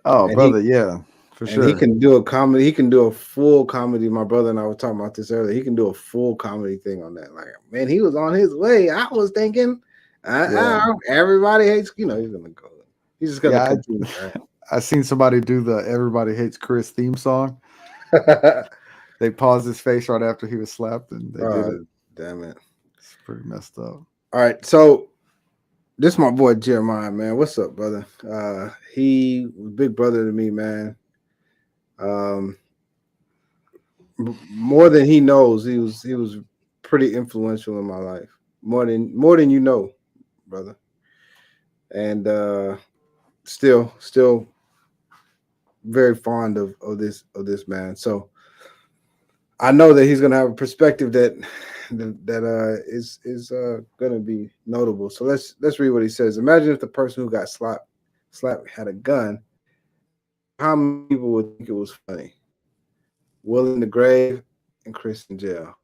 Oh, and brother, yeah, for sure. He can do a comedy. He can do a full comedy. My brother and I were talking about this earlier. He can do a full comedy thing on that. Like, man, he was on his way. I was thinking, everybody hates. He's gonna go. He's just gonna continue. Right? I seen somebody do the "Everybody Hates Chris" theme song. They paused his face right after he was slapped, and they did it. Damn it, it's pretty messed up. All right, so this is my boy Jeremiah, man. What's up, brother? He was big brother to me, man. More than he knows, he was pretty influential in my life. More than you know, brother. And still very fond of this man. So I know that he's gonna have a perspective that is gonna be notable. So let's read what he says. Imagine if the person who got slapped had a gun. How many people would think it was funny? Will in the grave and Chris in jail.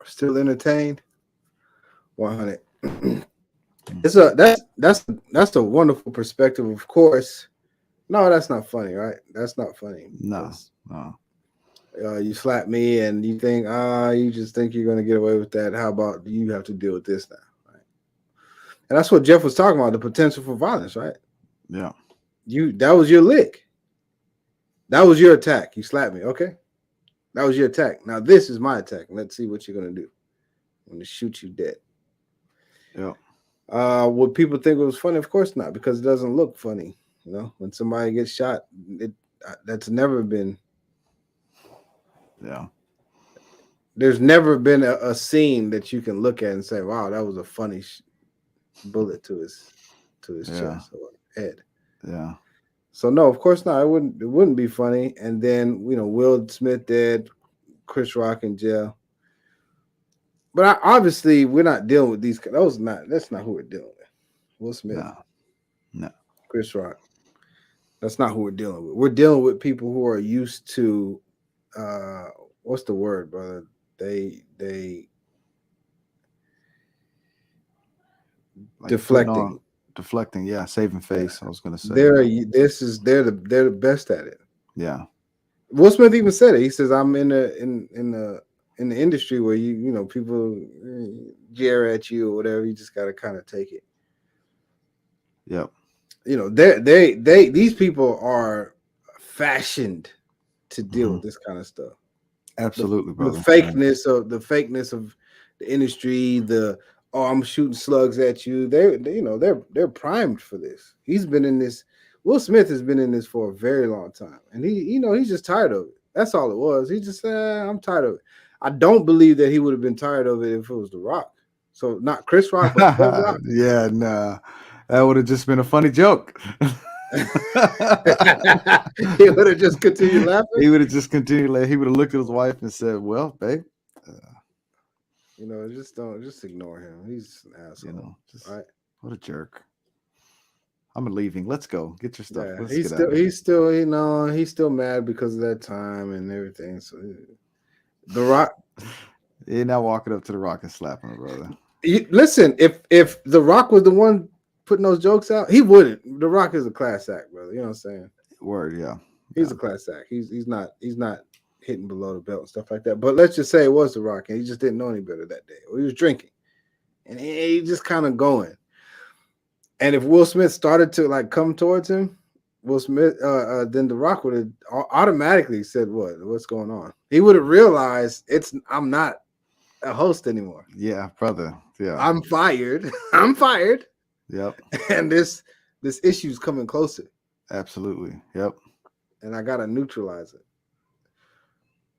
Still entertained? 100. That's a wonderful perspective. Of course, no, that's not funny, right? That's not funny. No. You slap me and you think, you just think you're going to get away with that. How about you have to deal with this now? Right? And that's what Jeff was talking about, the potential for violence, right? Yeah. That was your lick. That was your attack. You slapped me. Okay. That was your attack. Now this is my attack. Let's see what you're going to do. I'm going to shoot you dead. Yeah. Would people think it was funny? Of course not, because it doesn't look funny. When somebody gets shot, that's never been. Yeah. There's never been a scene that you can look at and say, "Wow, that was a funny bullet to his chest or head." Yeah. So no, of course not. It wouldn't be funny. And then Will Smith dead, Chris Rock in jail. But obviously, we're not dealing with these. That's not who we're dealing with. Will Smith, no, Chris Rock. That's not who we're dealing with. We're dealing with people who are used to. What's the word, brother? They like deflecting, yeah, saving face. I was gonna say they're the best at it. Yeah. Will Smith even said it. He says, "I'm in the industry where people jeer at you or whatever. You just got to kind of take it." Yep. These people are fashioned to deal with this kind of stuff. Absolutely, brother. The fakeness of the industry. I'm shooting slugs at you. They're primed for this. He's been in this. Will Smith has been in this for a very long time, and he's just tired of it. That's all it was. He just said, "I'm tired of it." I don't believe that he would have been tired of it if it was The Rock. So not Chris Rock, but The Rock. Yeah, nah. That would have just been a funny joke. He would have just continued laughing. He would have just continued. He would have looked at his wife and said, "Well, babe, just ignore him. He's an asshole. just right? What a jerk." I'm leaving. Let's go. Get your stuff. Yeah, Let's he's get out of here. he's still mad because of that time and everything. So The Rock. You're not walking up to The Rock and slapping him, brother. Listen, if The Rock was the one putting those jokes out, he wouldn't. The Rock is a class act, brother. You know what I'm saying? Word, yeah. He's a class act. He's not hitting below the belt and stuff like that. But let's just say it was The Rock, and he just didn't know any better that day, or he was drinking, and he just kind of going. And if Will Smith started to like come towards him, Will Smith, then The Rock would have automatically said, "What's going on?" He would have realized I'm not a host anymore. Yeah, brother. Yeah, I'm fired. I'm fired. Yep. And this issue's coming closer. Absolutely. Yep. And I gotta neutralize it.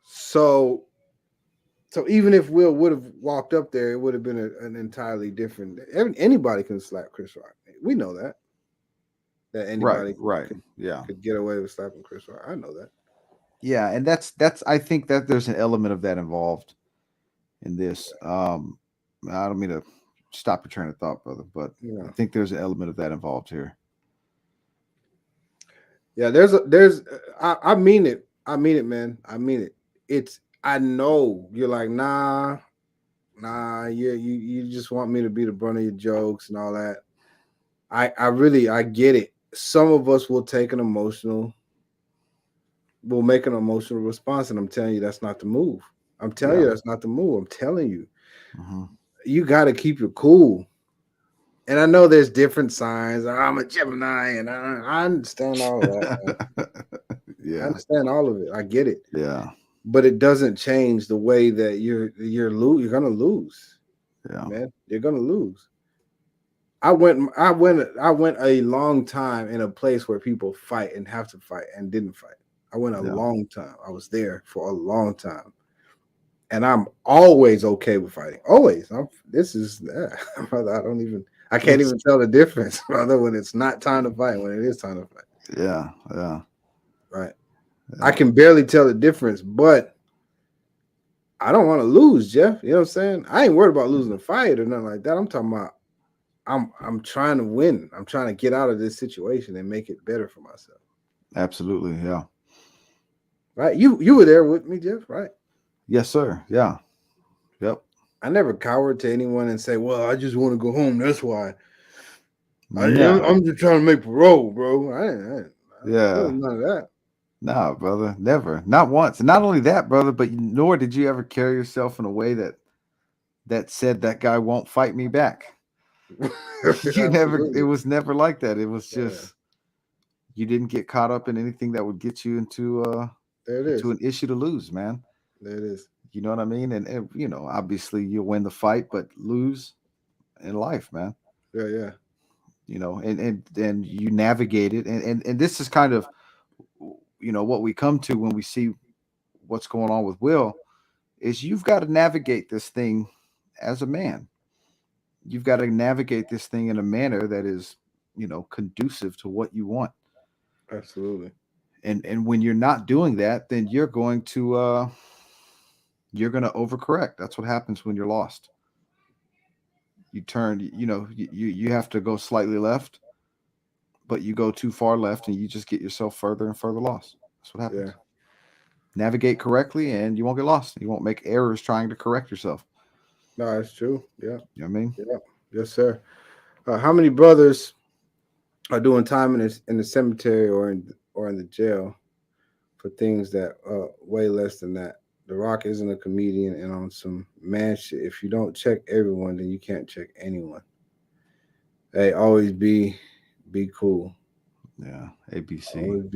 So even if Will would have walked up there, it would have been an entirely different. Anybody can slap Chris Rock. We know that anybody could get away with slapping Chris Rock. I know that. Yeah, and that's I think that there's an element of that involved in this. I don't mean to stop your train of thought, brother, but I think there's an element of that involved here. Yeah, I mean it. I mean it, man. I mean it. I know you're like, nah, you just want me to be the brunt of your jokes and all that. I get it. Some of us will make an emotional response, and I'm telling you that's not the move. I'm telling you that's not the move. I'm telling you. Mm-hmm. You got to keep your cool. And I know there's different signs. I'm a Gemini, and I understand all of that. Yeah, I understand all of it. I get it. Yeah, but it doesn't change the way that you're gonna lose. Yeah, man, you're gonna lose. I went a long time in a place where people fight and have to fight and didn't fight. I went a long time. I was there for a long time. And I'm always okay with fighting. Always. I can't even tell the difference, brother, when it's not time to fight, when it is time to fight. Yeah. Right. Yeah. I can barely tell the difference, but I don't want to lose, Jeff. You know what I'm saying? I ain't worried about losing a fight or nothing like that. I'm talking about I'm trying to win. I'm trying to get out of this situation and make it better for myself. Absolutely, yeah. Right? You were there with me, Jeff, right? Yes, sir. Yeah. Yep. I never cowered to anyone and say, well, I just want to go home. That's why. I'm just trying to make parole, bro. I none of that. Nah, brother. Never. Not once. And not only that, brother, but nor did you ever carry yourself in a way that said that guy won't fight me back. It was never like that. It was just you didn't get caught up in anything that would get you into an issue to lose, man. There it is. You know what I mean? And obviously you'll win the fight, but lose in life, man. Yeah. And you navigate it. And this is kind of, what we come to when we see what's going on with Will is you've got to navigate this thing as a man. You've got to navigate this thing in a manner that is, conducive to what you want. Absolutely. And when you're not doing that, then you're going to overcorrect. That's what happens when you're lost. You turn, you have to go slightly left, but you go too far left and you just get yourself further and further lost. That's what happens. Yeah. Navigate correctly and you won't get lost. You won't make errors trying to correct yourself. No, that's true. Yeah. You know what I mean? Yeah. Yes, sir. How many brothers are doing time in the cemetery or in the jail for things that way less than that? The Rock isn't a comedian and on some man shit. If you don't check everyone, then you can't check anyone. Hey, always be cool. Yeah, ABC. Always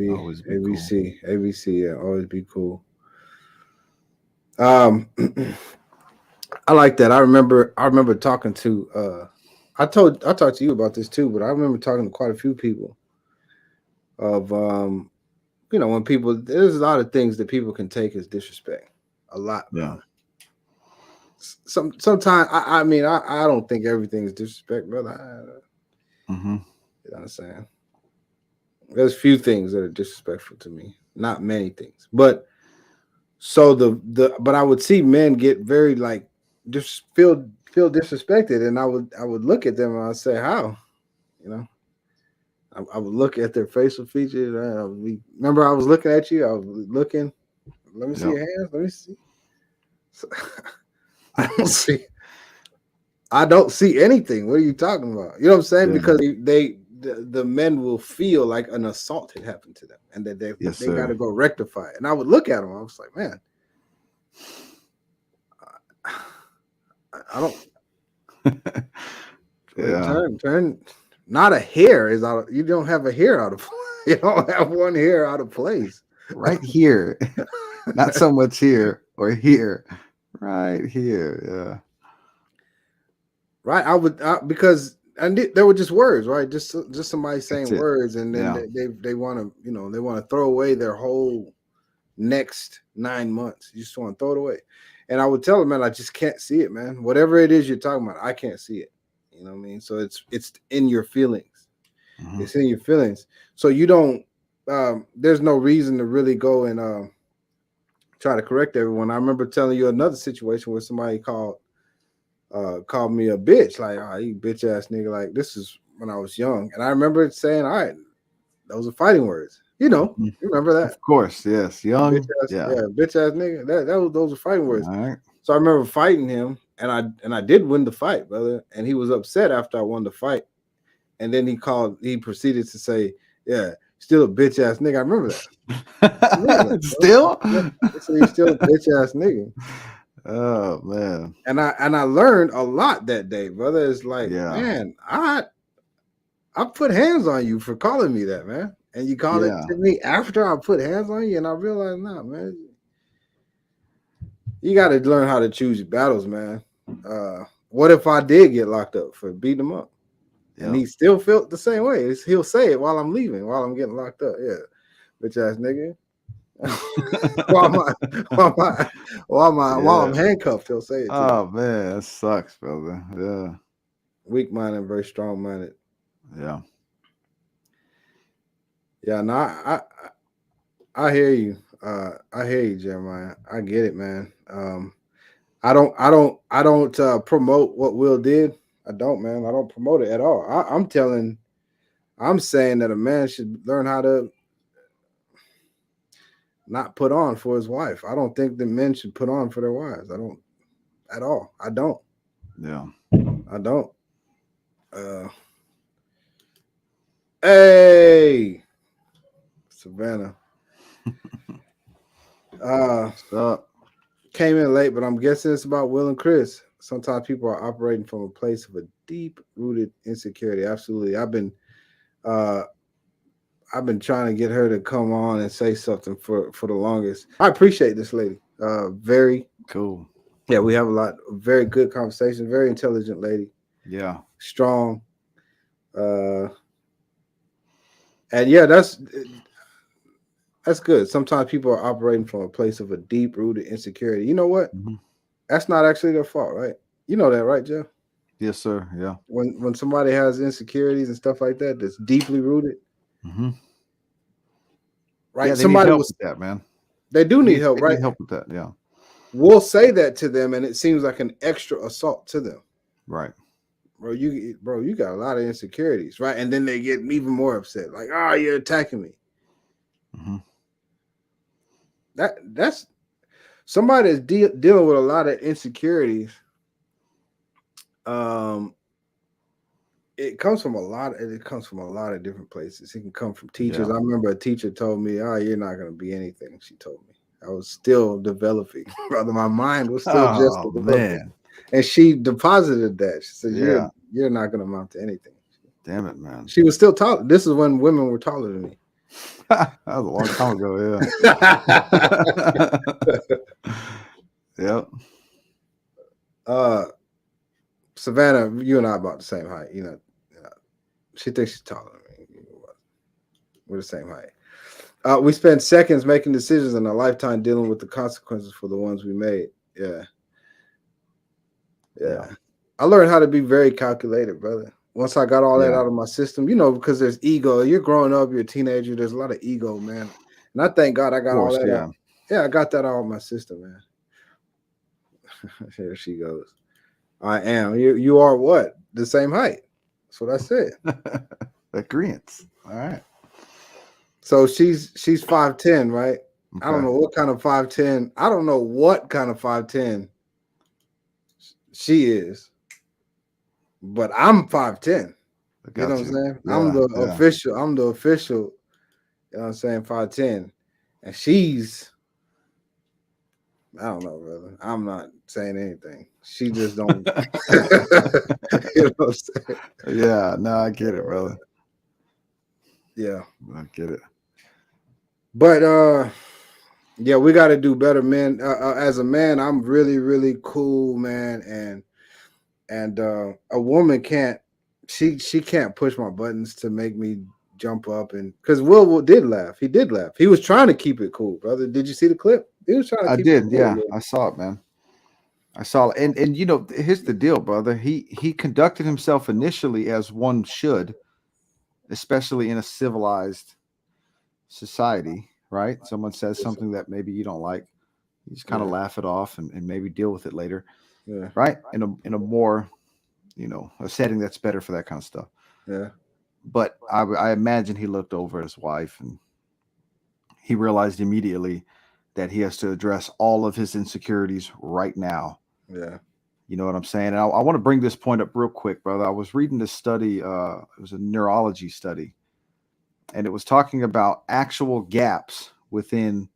be ABC. Cool. ABC, yeah, always be cool. I like that. I remember talking to I talked to you about this too, but I remember talking to quite a few people of when people, there's a lot of things that people can take as disrespect. A lot. Yeah. Sometimes I mean I don't think everything is disrespect, brother. You know what I'm saying? There's few things that are disrespectful to me. Not many things. But so but I would see men get very like just feel disrespected, and I would look at them and I'd say, how? You know, I would look at their facial features. Remember, I was looking at you. I was looking. Let me see your hands. Let me see. So, I don't see anything. What are you talking about? You know what I'm saying? Yeah. Because the men will feel like an assault had happened to them, and that they got to go rectify it. And I would look at them. I was like, man, I don't. Turn. Not a hair is out. You don't have a hair out of. You don't have one hair out of place. Right here, not so much here or here. Right here, yeah. Right, I would because they were just words, right? Just somebody saying words, and then they want to, they want to throw away their whole next 9 months. You just want to throw it away. And I would tell them, man, I just can't see it, man. Whatever it is you're talking about, I can't see it. You know what I mean? So it's in your feelings. It's in your feelings. So you don't. There's no reason to really go and try to correct everyone. I remember telling you another situation where somebody called me a bitch, like, oh, you bitch ass nigga. Like, this is when I was young, and I remember saying, all right, those are fighting words. You remember that? Of course, yes. Young, bitch ass, bitch ass nigga. Those are fighting words. All right. So I remember fighting him, and I did win the fight, brother. And he was upset after I won the fight, and then he proceeded to say, yeah, still a bitch ass nigga. I remember that. Still? So he's still a bitch ass nigga. Oh man. And I learned a lot that day, brother. It's like, man, I put hands on you for calling me that, man. And you called it to me after I put hands on you, and I realized, nah, man, you got to learn how to choose your battles, man. What if I did get locked up for beating him up? And he still felt the same way. He'll say it while I'm leaving, while I'm getting locked up. Yeah, bitch ass nigga. while I'm handcuffed, he'll say it. Oh man, that sucks, brother. Yeah. Weak minded, very strong minded. Yeah. Yeah, no, I hear you. I hear you, Jeremiah. I get it, man. I don't promote what Will did. I don't, man. I don't promote it at all. I'm saying that a man should learn how to not put on for his wife. I don't think the men should put on for their wives. I don't at all. I don't. Yeah. I don't. Hey, Savannah. What's up? Came in late, but I'm guessing it's about Will and Chris. Sometimes people are operating from a place of a deep-rooted insecurity. Absolutely. I've been trying to get her to come on and say something for the longest. I appreciate this lady. Very cool. Yeah, we have a lot of very good conversation. Very intelligent lady. Yeah. Strong. And yeah, that's good. Sometimes people are operating from a place of a deep-rooted insecurity. You know what? That's not actually their fault, right? You know that, right, Jeff? Yes, sir. Yeah. When somebody has insecurities and stuff like that, that's deeply rooted. Right. Yeah, somebody need help with that, man. They do need help, right? Need help with that, yeah. We'll say that to them, and it seems like an extra assault to them. Right. Bro, you got a lot of insecurities, right? And then they get even more upset, like, oh, you're attacking me. That's somebody that's dealing with a lot of insecurities. It comes from a lot of different places. It can come from teachers. I remember a teacher told me, oh, you're not going to be anything. She told me. I was still developing, brother. My mind was still just developing. Man. And she deposited that. She said, you're not going to amount to anything. Damn it, man. She was still taller. This is when women were taller than me. That was a long time ago, yeah. Yep. Savannah, you and I about the same height. You know, she thinks she's taller than me. We're the same height. We spend seconds making decisions and a lifetime dealing with the consequences for the ones we made. Yeah. I learned how to be very calculated, brother. Once I got all that out of my system, because there's ego. You're growing up, you're a teenager. There's a lot of ego, man. And I thank God I got all that out. Yeah, I got that out of my system, man. Here she goes. I am. You are what? The same height. That's what I said. Agreements. All right. So she's 5'10", right? Okay. I don't know what kind of 5'10". I don't know what kind of 5'10" she is. But I'm 5'10". You know what I'm saying? Yeah, I'm the official. I'm the official. You know what I'm saying? 5'10". And she's, I don't know, brother. I'm not saying anything. She just don't. You know what I'm saying? Yeah, no, I get it, brother. Yeah. I get it. But yeah, we got to do better, man. As a man, I'm really, really cool, man. And a woman can't. She can't push my buttons to make me jump up, and because Will did laugh. He did laugh. He was trying to keep it cool, brother. Did you see the clip? He was trying to keep it cool. Yeah. I saw it, man. I saw it. And here's the deal, brother. He conducted himself initially as one should, especially in a civilized society, right? Someone says something that maybe you don't like. You just kind of laugh it off and maybe deal with it later. Yeah. Right? In a more, a setting that's better for that kind of stuff. Yeah. But I imagine he looked over at his wife and he realized immediately that he has to address all of his insecurities right now. Yeah. You know what I'm saying? And I want to bring this point up real quick, brother. I was reading this study. It was a neurology study, and it was talking about actual gaps within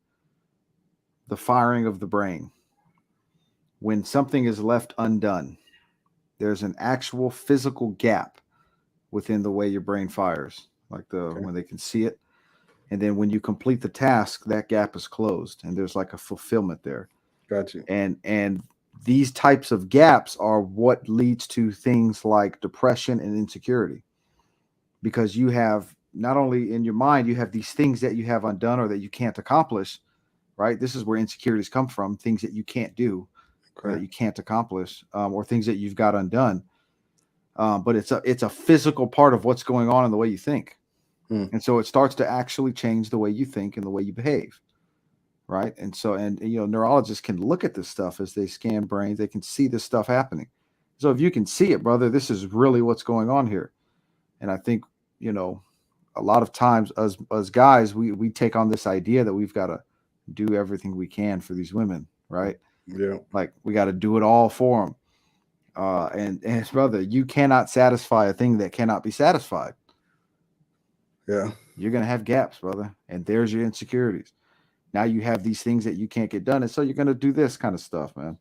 the firing of the brain. When something is left undone, there's an actual physical gap within the way your brain fires, like when they can see it. And then when you complete the task, that gap is closed and there's like a fulfillment there. Got you. And these types of gaps are what leads to things like depression and insecurity, because you have not only in your mind, you have these things that you have undone or that you can't accomplish, right? This is where insecurities come from, things that you can't do or that you can't accomplish, or things that you've got undone. But it's a physical part of what's going on in the way you think. And so it starts to actually change the way you think and the way you behave. Right. And so, neurologists can look at this stuff as they scan brains. They can see this stuff happening. So if you can see it, brother, this is really what's going on here. And I think, a lot of times as guys, we take on this idea that we've got to do everything we can for these women. Right. Yeah. Like we got to do it all for them. And brother, you cannot satisfy a thing that cannot be satisfied. Yeah. You're going to have gaps, brother. And there's your insecurities. Now you have these things that you can't get done. And so you're going to do this kind of stuff, man.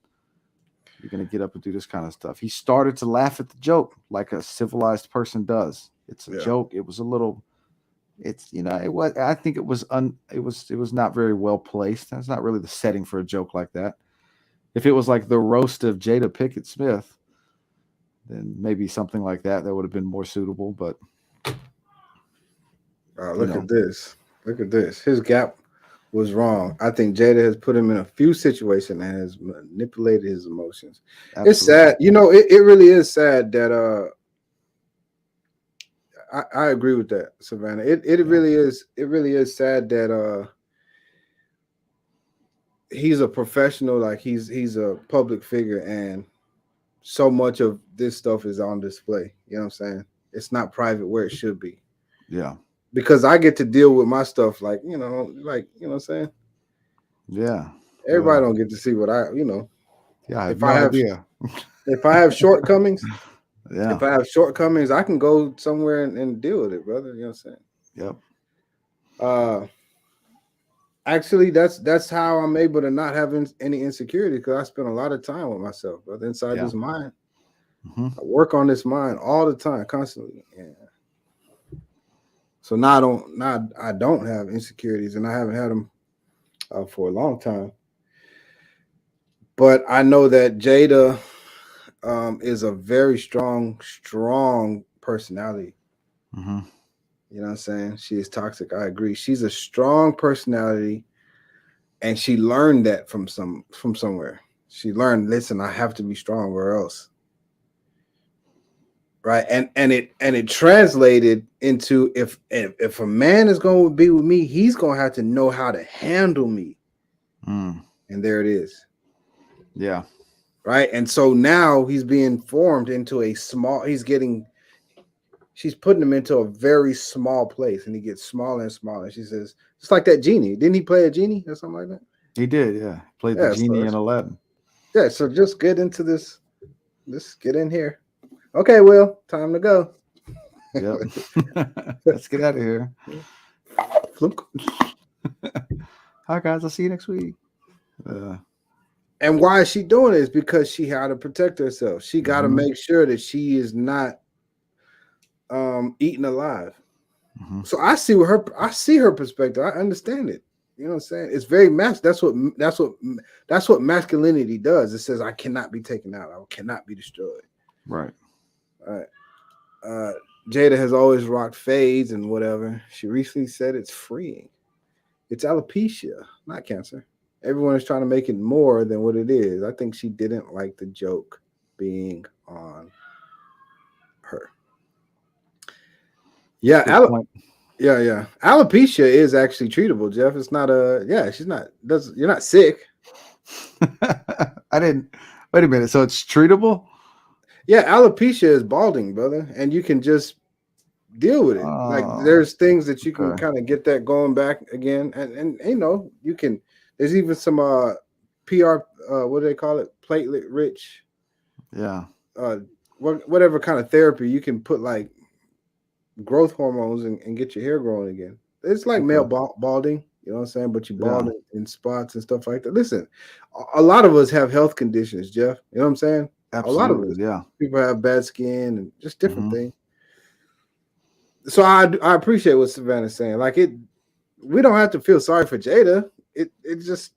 You're going to get up and do this kind of stuff. He started to laugh at the joke like a civilized person does. It's a joke. It was a little, I think it was not very well placed. That's not really the setting for a joke like that. If it was like the roast of Jada Pinkett Smith, then maybe something like that would have been more suitable. But look at this. Look at this. His gap was wrong. I think Jada has put him in a few situations and has manipulated his emotions. Absolutely. It's sad. It really is sad that I agree with that, Savannah. It really is sad that he's a professional, like he's a public figure, and so much of this stuff is on display. You know what I'm saying? It's not private where it should be. Yeah. Because I get to deal with my stuff, like you know what I'm saying? Yeah. Everybody don't get to see what I. Yeah, I have no idea. If I have shortcomings, yeah. If I have shortcomings, I can go somewhere and deal with it, brother. You know what I'm saying? Yep. Actually, that's how I'm able to not have any insecurity, because I spend a lot of time with myself, brother, inside this mind. Mm-hmm. I work on this mind all the time, constantly. Yeah. So now I don't have insecurities, and I haven't had them for a long time. But I know that Jada is a very strong personality. Mm-hmm. You know what I'm saying? She is toxic. I agree. She's a strong personality, and she learned that from somewhere. She learned, listen, I have to be strong, or else. Right. And it translated into if a man is going to be with me, he's going to have to know how to handle me. Mm. And there it is. Yeah. Right. And so now he's being formed into she's putting him into a very small place, and he gets smaller and smaller. She says, it's like that genie. Didn't he play a genie or something like that? He did, yeah. Played the Yeah. genie in Aladdin. Yeah. So just get into this. Just get in here. Okay, Will, time to go. Yep. Let's get out of here. Flunk. Hi, guys. I'll see you next week. And why is she doing this? Because she had to protect herself. She got to make sure that she is not eaten alive. Mm-hmm. So I see her perspective. I understand it. You know what I'm saying? It's very that's what masculinity does. It says I cannot be taken out. I cannot be destroyed. Right. All right. Jada has always rocked fades and whatever. She recently said it's freeing. It's alopecia, not cancer. Everyone is trying to make it more than what it is. I think she didn't like the joke being on her. Yeah, yeah. Alopecia is actually treatable, Jeff. It's not she's not. You're not sick. I didn't. Wait a minute. So it's treatable? Yeah, alopecia is balding, brother, and you can just deal with it. Like there's things that you can kind of get that going back again, and you know you can. There's even some PR. What do they call it? Platelet rich. Yeah. Whatever kind of therapy you can put like growth hormones and get your hair growing again. It's like male balding, you know what I'm saying? But you bald in spots and stuff like that. Listen, a lot of us have health conditions, Jeff. You know what I'm saying? Absolutely, a lot of us, yeah. People have bad skin and just different things. So I appreciate what Savannah's saying. Like we don't have to feel sorry for Jada. It just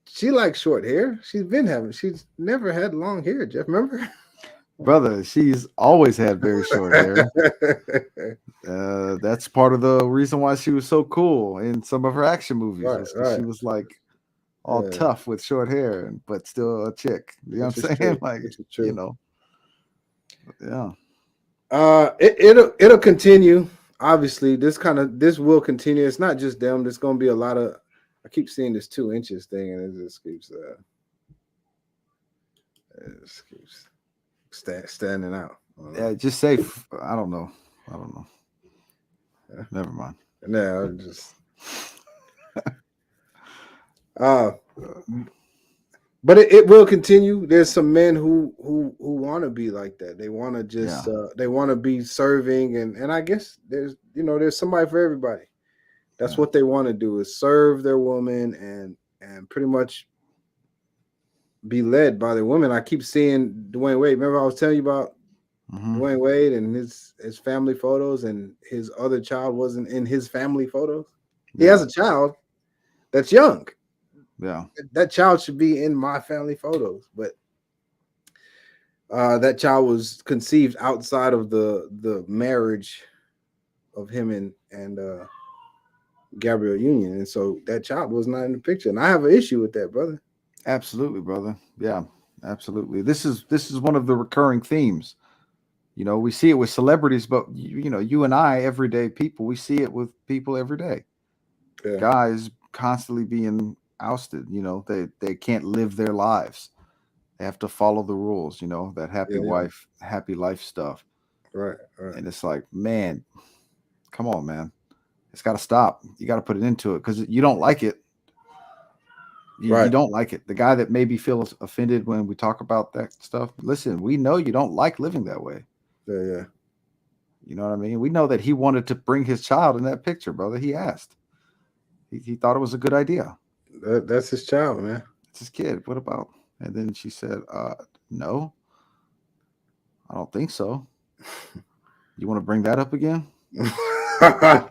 she likes short hair. She's never had long hair, Jeff. Remember? Brother, she's always had very short hair. That's part of the reason why she was so cool in some of her action movies. Right. She was like all tough with short hair, but still a chick. You know what I'm saying? True. Like, you know. Yeah. It'll continue. Obviously, this will continue. It's not just them. There's going to be a lot of. I keep seeing this 2 inches thing, and it just keeps standing out. Yeah, just say I don't know. Yeah. Never mind. No, just. But it will continue. There's some men who want to be like that. They want to just they want to be serving, and I guess there's somebody for everybody. That's what they want to do, is serve their woman and pretty much be led by their woman. I keep seeing Dwayne Wade. Remember I was telling you about Dwayne Wade and his family photos, and his other child wasn't in his family photos. He has a child that's young. Yeah, that child should be in my family photos, but that child was conceived outside of the marriage of him and Gabrielle Union, and so that child was not in the picture, and I have an issue with that, brother. Absolutely, brother. Yeah, absolutely. This is one of the recurring themes. You know, we see it with celebrities, but you and I, everyday people, we see it with people every day. Yeah. Guys constantly being ousted. You know, they can't live their lives. They have to follow the rules. You know, that happy wife, happy life stuff. Right. And it's like, man, come on, man. It's got to stop. You got to put it into it because you don't like it. You don't like it. The guy that maybe feels offended when we talk about that stuff. Listen, we know you don't like living that way. Yeah. You know what I mean? We know that he wanted to bring his child in that picture, brother. He asked. He thought it was a good idea. That's his child, man. It's his kid. What about? And then she said, no, I don't think so. You want to bring that up again? Damn.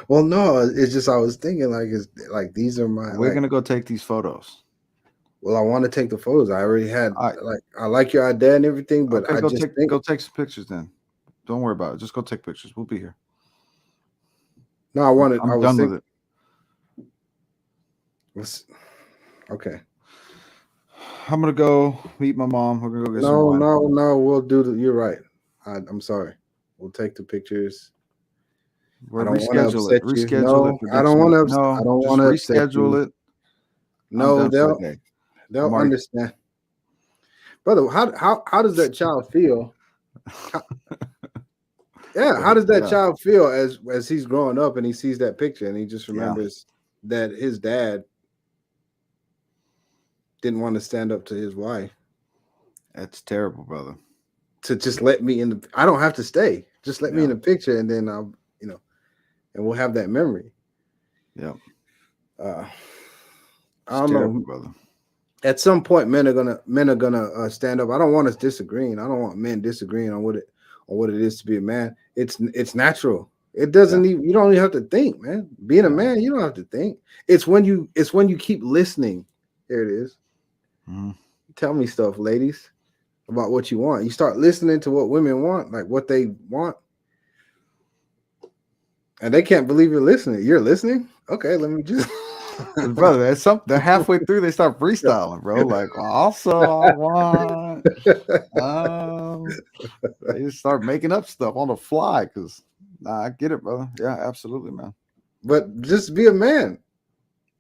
Well, no, it's just I was thinking like these are my. We're gonna go take these photos. Well, I want to take the photos. I already had I like your idea and everything, but okay, go take some pictures then. Don't worry about it. Just go take pictures. We'll be here. No, I wanted. I'm I was done thinking. with it. Okay. I'm gonna go meet my mom. We're gonna go get some No, wine. no. We'll do the. You're right. I'm sorry. We'll take the pictures. I We'll don't want to reschedule it. upset you. Reschedule it No, for I next don't want week. to. I No, don't just want to upset you. reschedule it. I'm No, done for the day. they'll I'm already- understand, brother. How does that child feel? Yeah, how does that child feel as he's growing up and he sees that picture and he just remembers that his dad didn't want to stand up to his wife? That's terrible, brother. To just let me in the. I don't have to stay. Just let me in Yeah. the picture, and then I'll, and we'll have that memory. Yeah. I It's don't terrible, know. brother. At some point, men are gonna stand up. I don't want us disagreeing. I don't want men disagreeing on what it is to be a man. It's natural. It doesn't even. You don't even have to think, man. Being a man, you don't have to think. It's when you keep listening. Here it is. Mm-hmm. Tell me stuff, ladies, about what you want. You start listening to what women want, like what they want, and they can't believe you're listening. You're listening? Okay, let me just. Brother, they're halfway through. They start freestyling, bro. Like, also, I want. They just start making up stuff on the fly. Because, I get it, brother. Yeah, absolutely, man. But just be a man.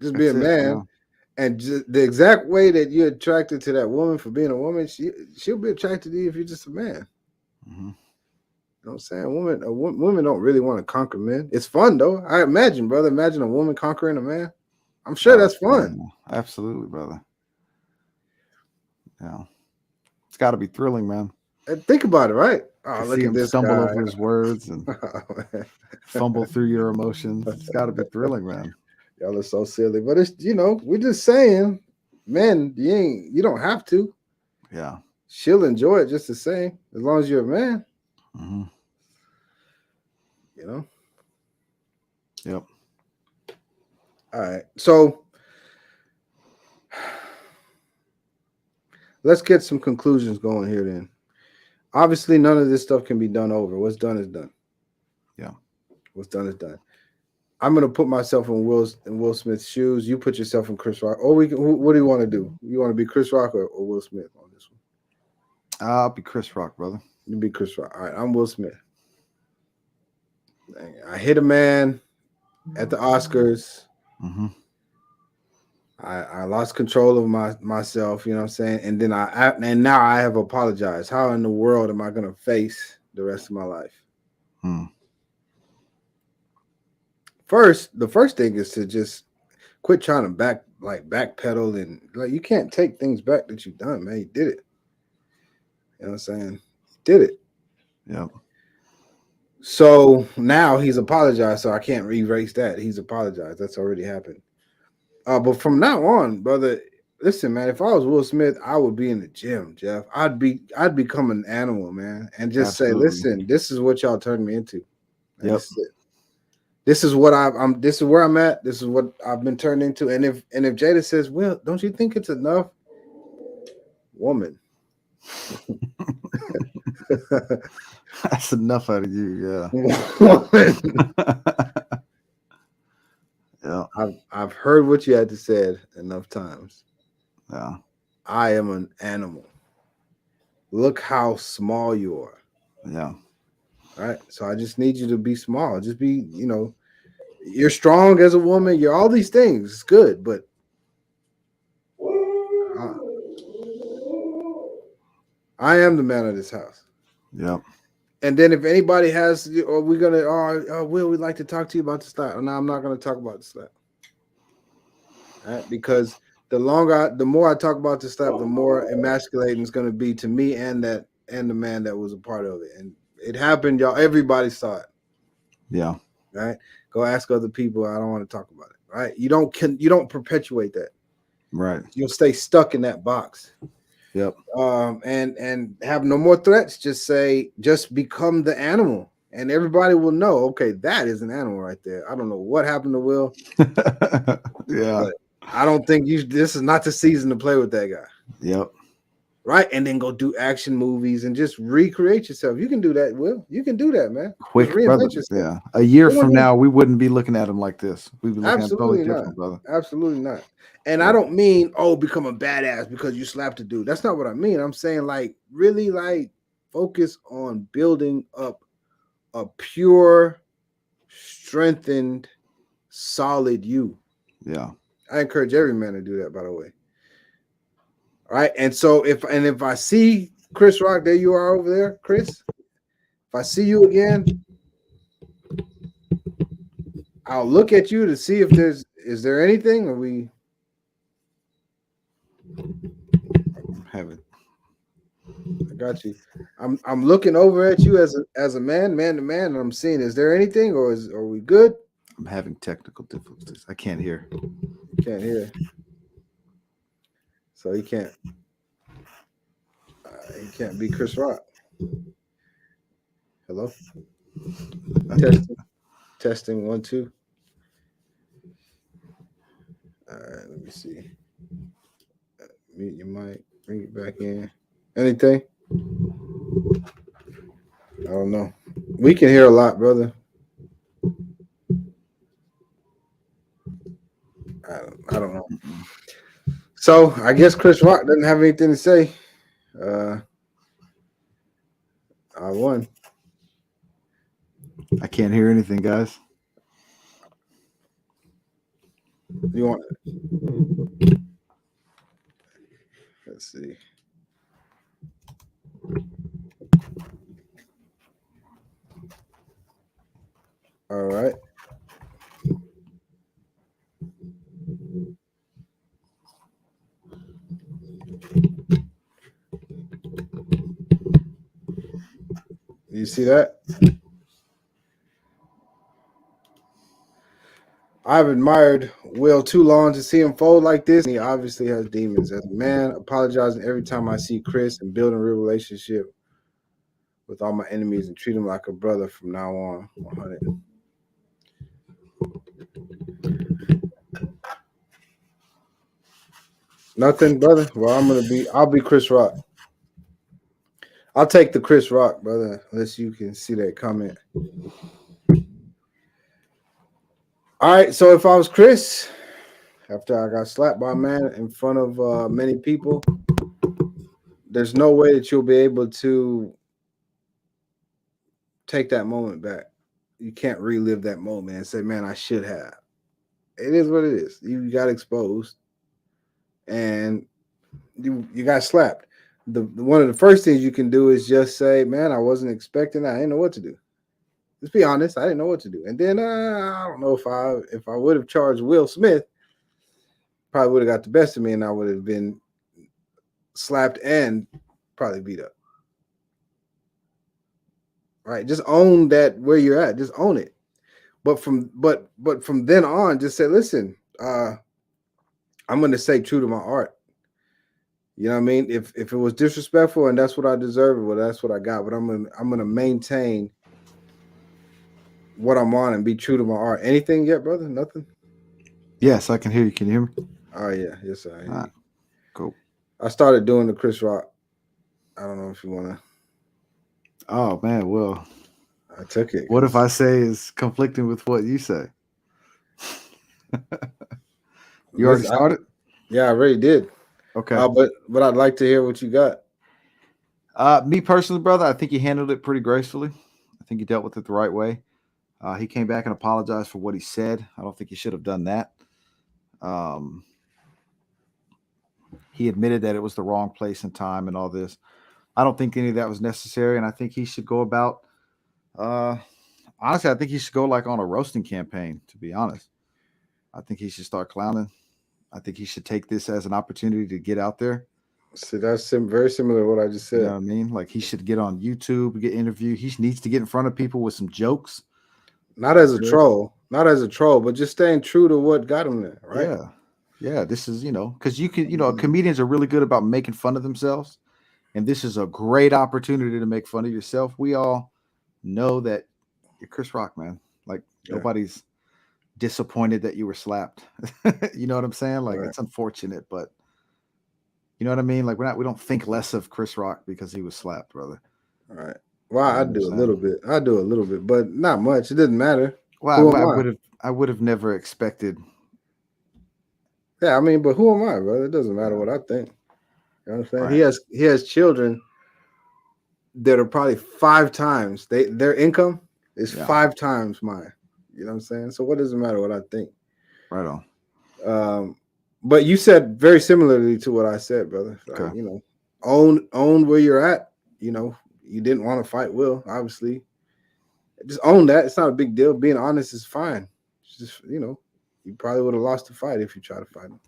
Just be a man. And the exact way that you're attracted to that woman for being a woman, she'll be attracted to you if you're just a man. Mm-hmm. You know what I'm saying? Women don't really want to conquer men. It's fun though. I imagine, brother. Imagine a woman conquering a man. I'm sure that's fun. Yeah, absolutely, brother. Yeah, it's got to be thrilling, man. And think about it, right? Oh, look at this stumble guy. over his words and fumble through your emotions. It's got to be thrilling, man. Y'all are so silly, but it's we're just saying, men, you don't have to. Yeah, she'll enjoy it just the same as long as you're a man. Mm-hmm. Yep. All right. So let's get some conclusions going here then. Obviously, none of this stuff can be done over. What's done is done. Yeah. What's done is done. I'm gonna put myself in Will Smith's shoes. You put yourself in Chris Rock. Or what do you want to do? You want to be Chris Rock or Will Smith on this one? I'll be Chris Rock, brother. You be Chris Rock. All right, I'm Will Smith. I hit a man at the Oscars. Mm-hmm. I lost control of myself, you know what I'm saying? And then and now I have apologized. How in the world am I going to face the rest of my life? The first thing is to just quit trying to backpedal and you can't take things back that you've done, man. You did it. You know what I'm saying? You did it. Yep. So now he's apologized, so I can't erase that. He's apologized. That's already happened. But from now on, brother, listen, man, if I was Will Smith, I would be in the gym, Jeff. I'd become an animal, man, and just say, listen, this is what y'all turned me into. Yep. This is what this is where I'm at. This is what I've been turned into. And if Jada says, well, don't you think it's enough? Woman. That's enough out of you, yeah. Woman. Yeah. I've heard what you had to say enough times. Yeah. I am an animal. Look how small you are. Yeah. All right. So I just need you to be small. Just be, you're strong as a woman. You're all these things. It's good, but I am the man of this house. Yep. And then if anybody has, or we're gonna, Will, we'd like to talk to you about the slap. No, I'm not gonna talk about the slap. All right, because the more I talk about the slap, the more emasculating it's gonna be to me and the man that was a part of it. And it happened, y'all. Everybody saw it. Yeah. Right. Go ask other people. I don't want to talk about it. Right. You don't perpetuate that. Right. You'll stay stuck in that box. Yep. And have no more threats. Just become the animal, and everybody will know. Okay, that is an animal right there. I don't know what happened to Will. Yeah. But I don't think this is not the season to play with that guy. Yep. right? And then go do action movies and just recreate yourself. You can do that, Will. You can do that, man. Just Quick, brother. reinvent yourself. Yeah. A year We don't from need- now, we wouldn't be looking at him like this. We'd be looking at him totally Absolutely not. different, brother. Absolutely not. And Yeah. I don't mean, become a badass because you slapped a dude. That's not what I mean. I'm saying like really like focus on building up a pure, strengthened, solid you. Yeah. I encourage every man to do that, by the way. All right. And so if I see Chris Rock, there you are over there, Chris. If I see you again, I'll look at you to see if is there anything, or we Have it. I got you. I'm looking over at you as a man to man, and I'm seeing is there anything, or are we good? I'm having technical difficulties. I can't hear. Can't hear. So he can't be Chris Rock. Hello? Testing 1 2. All right, let me see. Mute your mic, bring it back in. Anything? I don't know. We can hear a lot, brother. I don't know. So I guess Chris Rock doesn't have anything to say. I won. I can't hear anything, guys. You want? Let's see. All right. You see that? I've admired Will too long to see him fold like this. He obviously has demons. As a man, apologizing every time I see Chris and building a real relationship with all my enemies and treat him like a brother from now on. 100. Nothing, brother. Well, I'll be Chris Rock. I'll take the Chris Rock, brother, unless you can see that comment. All right, so if I was Chris, after I got slapped by a man in front of many people, there's no way that you'll be able to take that moment back. You can't relive that moment and say, man, I should have. It is what it is. You got exposed and you got slapped. The one of the first things you can do is just say, man, I wasn't expecting that. I didn't know what to do. Let's be honest. I didn't know what to do. And then I don't know if I would have charged Will Smith, probably would have got the best of me and I would have been slapped and probably beat up. Right? Just own that where you're at. Just own it. But from then on, just say, listen, I'm going to stay true to my art. You know what I mean? If it was disrespectful and that's what I deserve, well, that's what I got. But I'm gonna maintain what I'm on and be true to my art. Anything yet, brother? Nothing? Yes, I can hear you. Can you hear me? Oh yeah, yes, I hear you. Cool. I started doing the Chris Rock. I don't know if you wanna. Oh man, well, I took it. What if I say is conflicting with what you say? You already started? Yeah, I already did. Okay. But I'd like to hear what you got. Me personally, brother, I think he handled it pretty gracefully. I think he dealt with it the right way. He came back and apologized for what he said. I don't think he should have done that. He admitted that it was the wrong place and time and all this. I don't think any of that was necessary, and I think he should go about. Honestly, I think he should go like on a roasting campaign. To be honest, I think he should start clowning. I think he should take this as an opportunity to get out there. So that's very similar to what I just said. You know what I mean? Like he should get on YouTube, get interviewed. He needs to get in front of people with some jokes. Not as a troll, but just staying true to what got him there, right? Yeah. This is, because you can, comedians are really good about making fun of themselves. And this is a great opportunity to make fun of yourself. We all know that you're Chris Rock, man. Like nobody's disappointed that you were slapped. You know what I'm saying? Like it's unfortunate, but You know what I mean? Like we don't think less of Chris Rock because he was slapped, brother. All right. Well, You know I what I'm do a saying? little bit. I do a little bit, but not much. It doesn't matter. Well, Who am I? I would have never expected. Yeah, I mean, but who am I, brother? It doesn't matter Yeah, what I think. You understand? right. He has children that are probably 5 times their income is Yeah, 5 times mine. You know what I'm saying? So what does it matter what I think? right on. But you said very similarly to what I said, brother. Like, Okay. you know, own where you're at. You know, you didn't want to fight Will, obviously. Just own that. It's not a big deal. Being honest is fine. It's just, you know, you probably would have lost the fight if you try to fight him.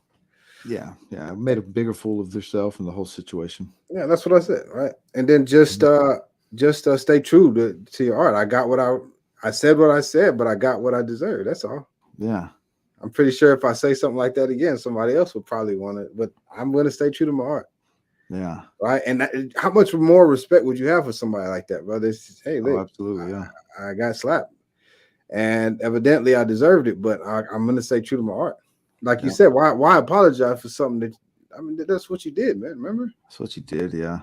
Yeah, made a bigger fool of yourself and the whole situation. Yeah, that's what I said, right? And then just stay true to your art. I got what I said what I said, but I got what I deserve. That's all. Yeah, I'm pretty sure if I say something like that again, somebody else would probably want it. But I'm going to stay true to my art. yeah. Right. And how much more respect would you have for somebody like that, brother? It's just, hey, Oh, look, absolutely. Yeah, I got slapped. And evidently I deserved it, but I'm going to stay true to my art. Like you yeah. said, why apologize for something that, I mean, that's what you did, man. Remember? That's what you did. Yeah.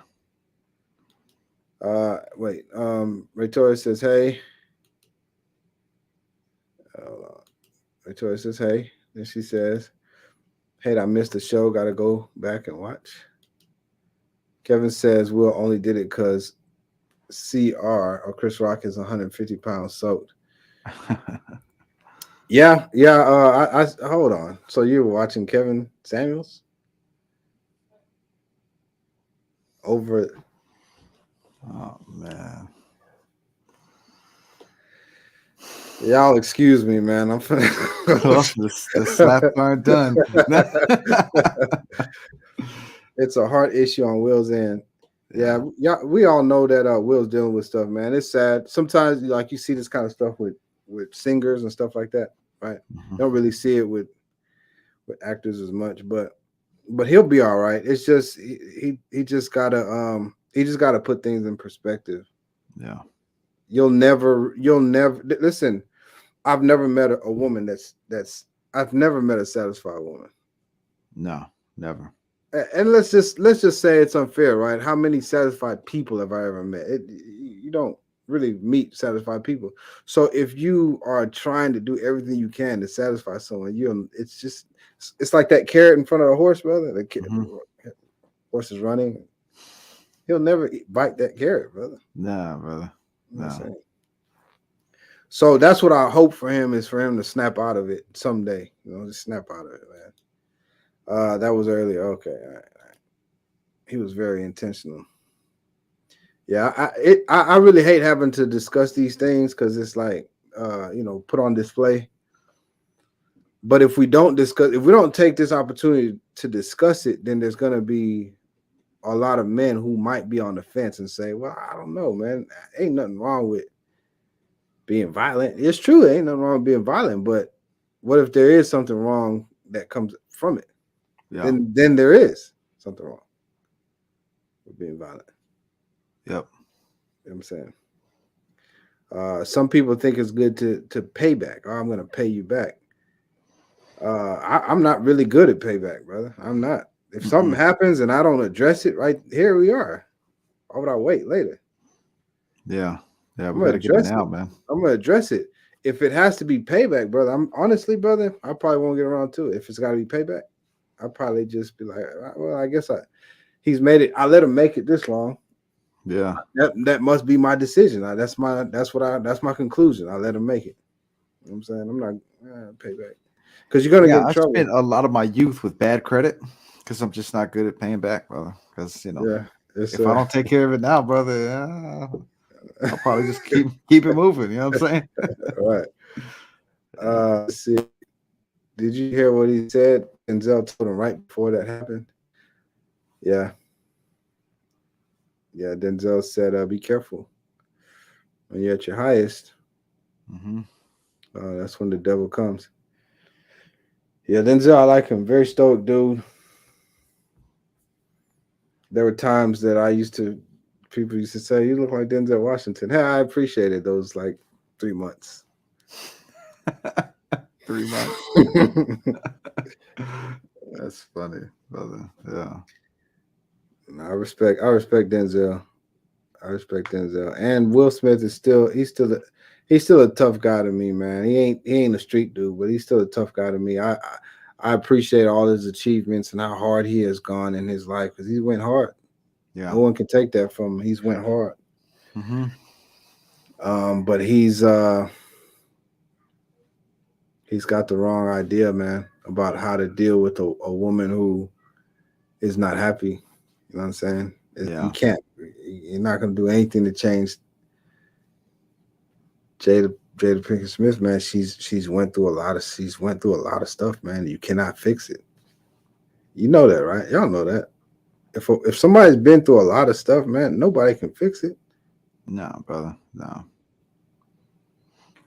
Wait. Ray Torres says, hey. Victoria says, hey. Then she says, hey, I missed the show. Got to go back and watch. Kevin says, Will only did it because CR or Chris Rock is 150 pounds soaked. Yeah. I hold on. So you were watching Kevin Samuels over? Oh man. Y'all excuse me, man. I'm finna the slaps aren't done. It's a heart issue on Will's end. Yeah, we all know that Will's dealing with stuff, man. It's sad. Sometimes, like you see this kind of stuff with singers and stuff like that, right? Mhm. Don't really see it with actors as much, but he'll be all right. It's just he just gotta put things in perspective. Yeah. You'll never listen. I've never met a woman I've never met a satisfied woman. No, never. And let's just say it's unfair, right? How many satisfied people have I ever met? You don't really meet satisfied people. So if you are trying to do everything you can to satisfy someone, it's like that carrot in front of a horse, brother. The horse is running. He'll never bite that carrot, brother. Nah, brother. No. So that's what I hope for him, is for him to snap out of it someday. Just snap out of it, man. That was earlier. Okay, all right. He was very intentional. Yeah, I really hate having to discuss these things because it's like put on display. But if we don't take this opportunity to discuss it, then there's gonna be a lot of men who might be on the fence and say, "Well, I don't know, man. Ain't nothing wrong with being violent. It's true, there ain't nothing wrong with being violent, but what if there is something wrong that comes from it? Yeah. Then there is something wrong with being violent." Yep. You know what I'm saying? Some people think it's good to pay back. Oh, I'm going to pay you back. I'm not really good at payback, brother. I'm not. If something happens and I don't address it, right here we are. Why would I wait later? Yeah. Yeah, we better get it now, man. I'm going to address it. If it has to be payback, brother, honestly, brother, I probably won't get around to it. If it's got to be payback, I'll probably just be like, well, I guess he's made it. I let him make it this long. Yeah. That must be my decision. That's my conclusion. I let him make it. You know what I'm saying? I'm not payback. Because you're gonna get in trouble. I spent a lot of my youth with bad credit because I'm just not good at paying back, brother. Because if I don't take care of it now, brother, I'll probably just keep it moving. You know what I'm saying? Right. Let's see. Did you hear what he said? Denzel told him right before that happened. Yeah. Yeah, Denzel said, "Be careful when you're at your highest. That's when the devil comes." Yeah, Denzel, I like him. Very stoic dude. There were times that people used to say, "You look like Denzel Washington." Hey, I appreciated those like 3 months. 3 months. That's funny, brother. Yeah. I respect Denzel. I respect Denzel. And Will Smith is he's still a tough guy to me, man. He ain't a street dude, but he's still a tough guy to me. I appreciate all his achievements and how hard he has gone in his life because he went hard. Yeah. No one can take that from him. He's went hard. Mm-hmm. But he's got the wrong idea, man, about how to deal with a woman who is not happy. You know what I'm saying? Yeah. You can't. You're not gonna do anything to change Jada Pinkett Smith, man. She's went through a lot of stuff, man. You cannot fix it. You know that, right? Y'all know that. If somebody's been through a lot of stuff, man, nobody can fix it. No, brother. No.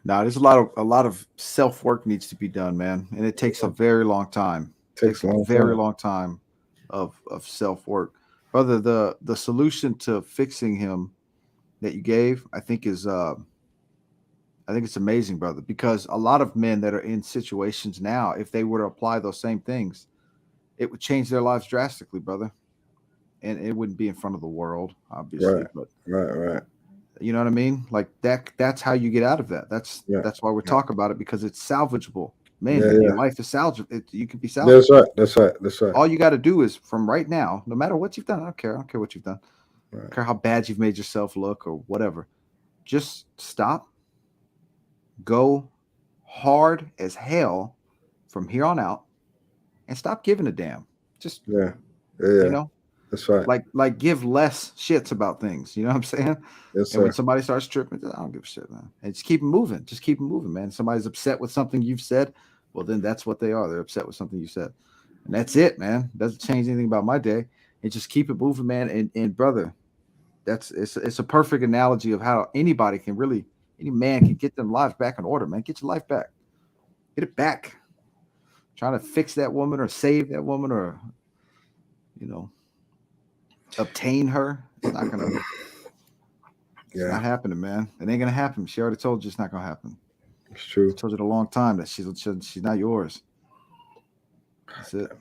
No, there's a lot of self work needs to be done, man, and it takes a very long time. Takes a long very time. long time of self work, brother. The solution to fixing him that you gave, I think it's amazing, brother, because a lot of men that are in situations now, if they were to apply those same things, it would change their lives drastically, brother, and it wouldn't be in front of the world, obviously, Right, but right. you know what I mean? Like that's how you get out of that. That's Yeah, that's why we're yeah, talking about it because it's salvageable. yeah, Man, your yeah. life is salvageable. You can be That's salvageable. right. That's right. That's right. All you got to do is from right now, no matter what you've done, I don't care. I don't care what you've done. I don't Right. care how bad you've made yourself look or whatever. Just stop, go hard as hell from here on out and stop giving a damn. Just, Yeah, you yeah. know, That's right. like give less shits about things. You know what I'm saying? Yes, And when sir. somebody starts tripping, I don't give a shit, man. And just keep it moving. Just keep it moving, man. Somebody's upset with something you've said. Well, then that's what they are. They're upset with something you said. And that's it, man. Doesn't change anything about my day. And just keep it moving, man. And brother, it's a perfect analogy of how any man can get their lives back in order, man. Get your life back. Get it back. Trying to fix that woman or save that woman or, you know, obtain her. It's Yeah, not happening, man. It ain't gonna happen. She already told you it's not gonna happen. it's She true. told you it a long time that she's not yours. That's it.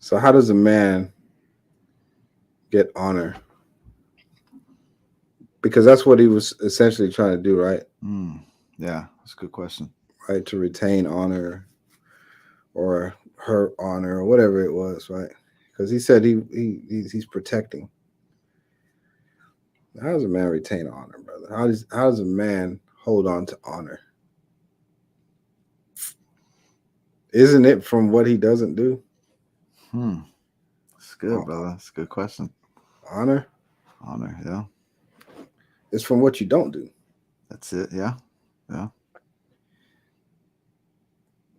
So, how does a man get honor? Because that's what he was essentially trying to do, right? Yeah, that's a good question. Right, to retain honor or her honor or whatever it was, right? Because he said he's protecting. How does a man retain honor, brother? How does a man hold on to honor? Isn't it from what he doesn't do? That's good, Uh, brother. That's a good question. honor Honor, yeah. is from what you don't do, That's it. Yeah. Yeah.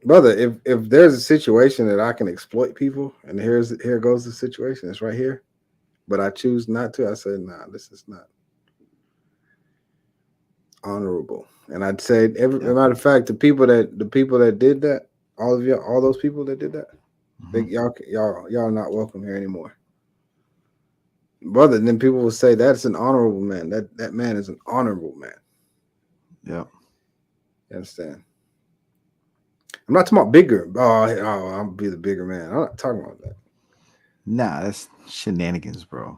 brother. If there's a situation that I can exploit people, and here goes the situation. It's right here, but I choose not to. I said, nah, this is not honorable. And I'd say, as a matter of fact, the people that did that, all those people that did that, y'all are not welcome here anymore, brother. And then people will say that's an honorable man. That man is an honorable man. Yeah. You understand? I'm not talking about bigger. I'll be the bigger man. I'm not talking about that. Nah, that's shenanigans, bro. I'm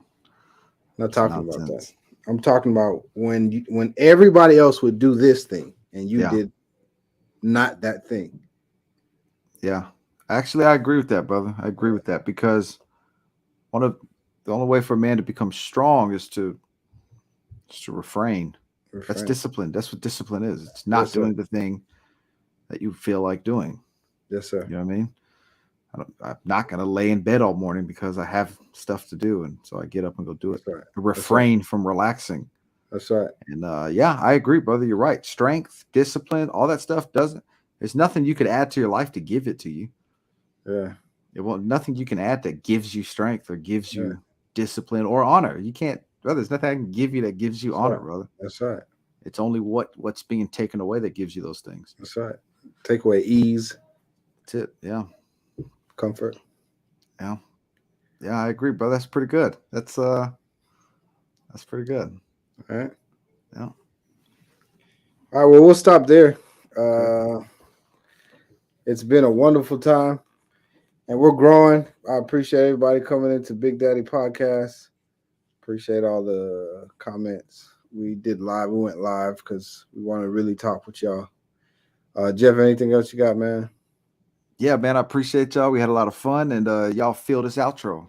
not It's talking about that. nonsense. I'm talking about when everybody else would do this thing and you Yeah. did not that thing. Yeah. Actually, I agree with that, brother. I agree with that because the only way for a man to become strong is to refrain. That's Refrain. discipline. That's what discipline is. It's not Yes, sir. doing the thing that you feel like doing. Yes, sir. You know what I mean? I'm not going to lay in bed all morning because I have stuff to do. And so I get up and go do it. That's right. Refrain from relaxing. That's right. And yeah, I agree, brother. You're right. Strength, discipline, all that stuff there's nothing you could add to your life to give it to you. Yeah. Nothing you can add that gives you strength or gives you discipline or honor. You can't, brother. There's nothing I can give you that gives you honor, brother. That's right. It's only what's being taken away that gives you those things. That's right. Take away ease. That's it. Yeah. Comfort. Yeah. Yeah, I agree, brother. That's pretty good. That's pretty good. All right. Yeah. All right. Well, we'll stop there. Okay. It's been a wonderful time. And we're growing. I appreciate everybody coming into Big Daddy Podcast. Appreciate all the comments. We went live because we want to really talk with y'all. Jeff, anything else you got, man? Yeah, man, I appreciate y'all. We had a lot of fun, and y'all feel this outro.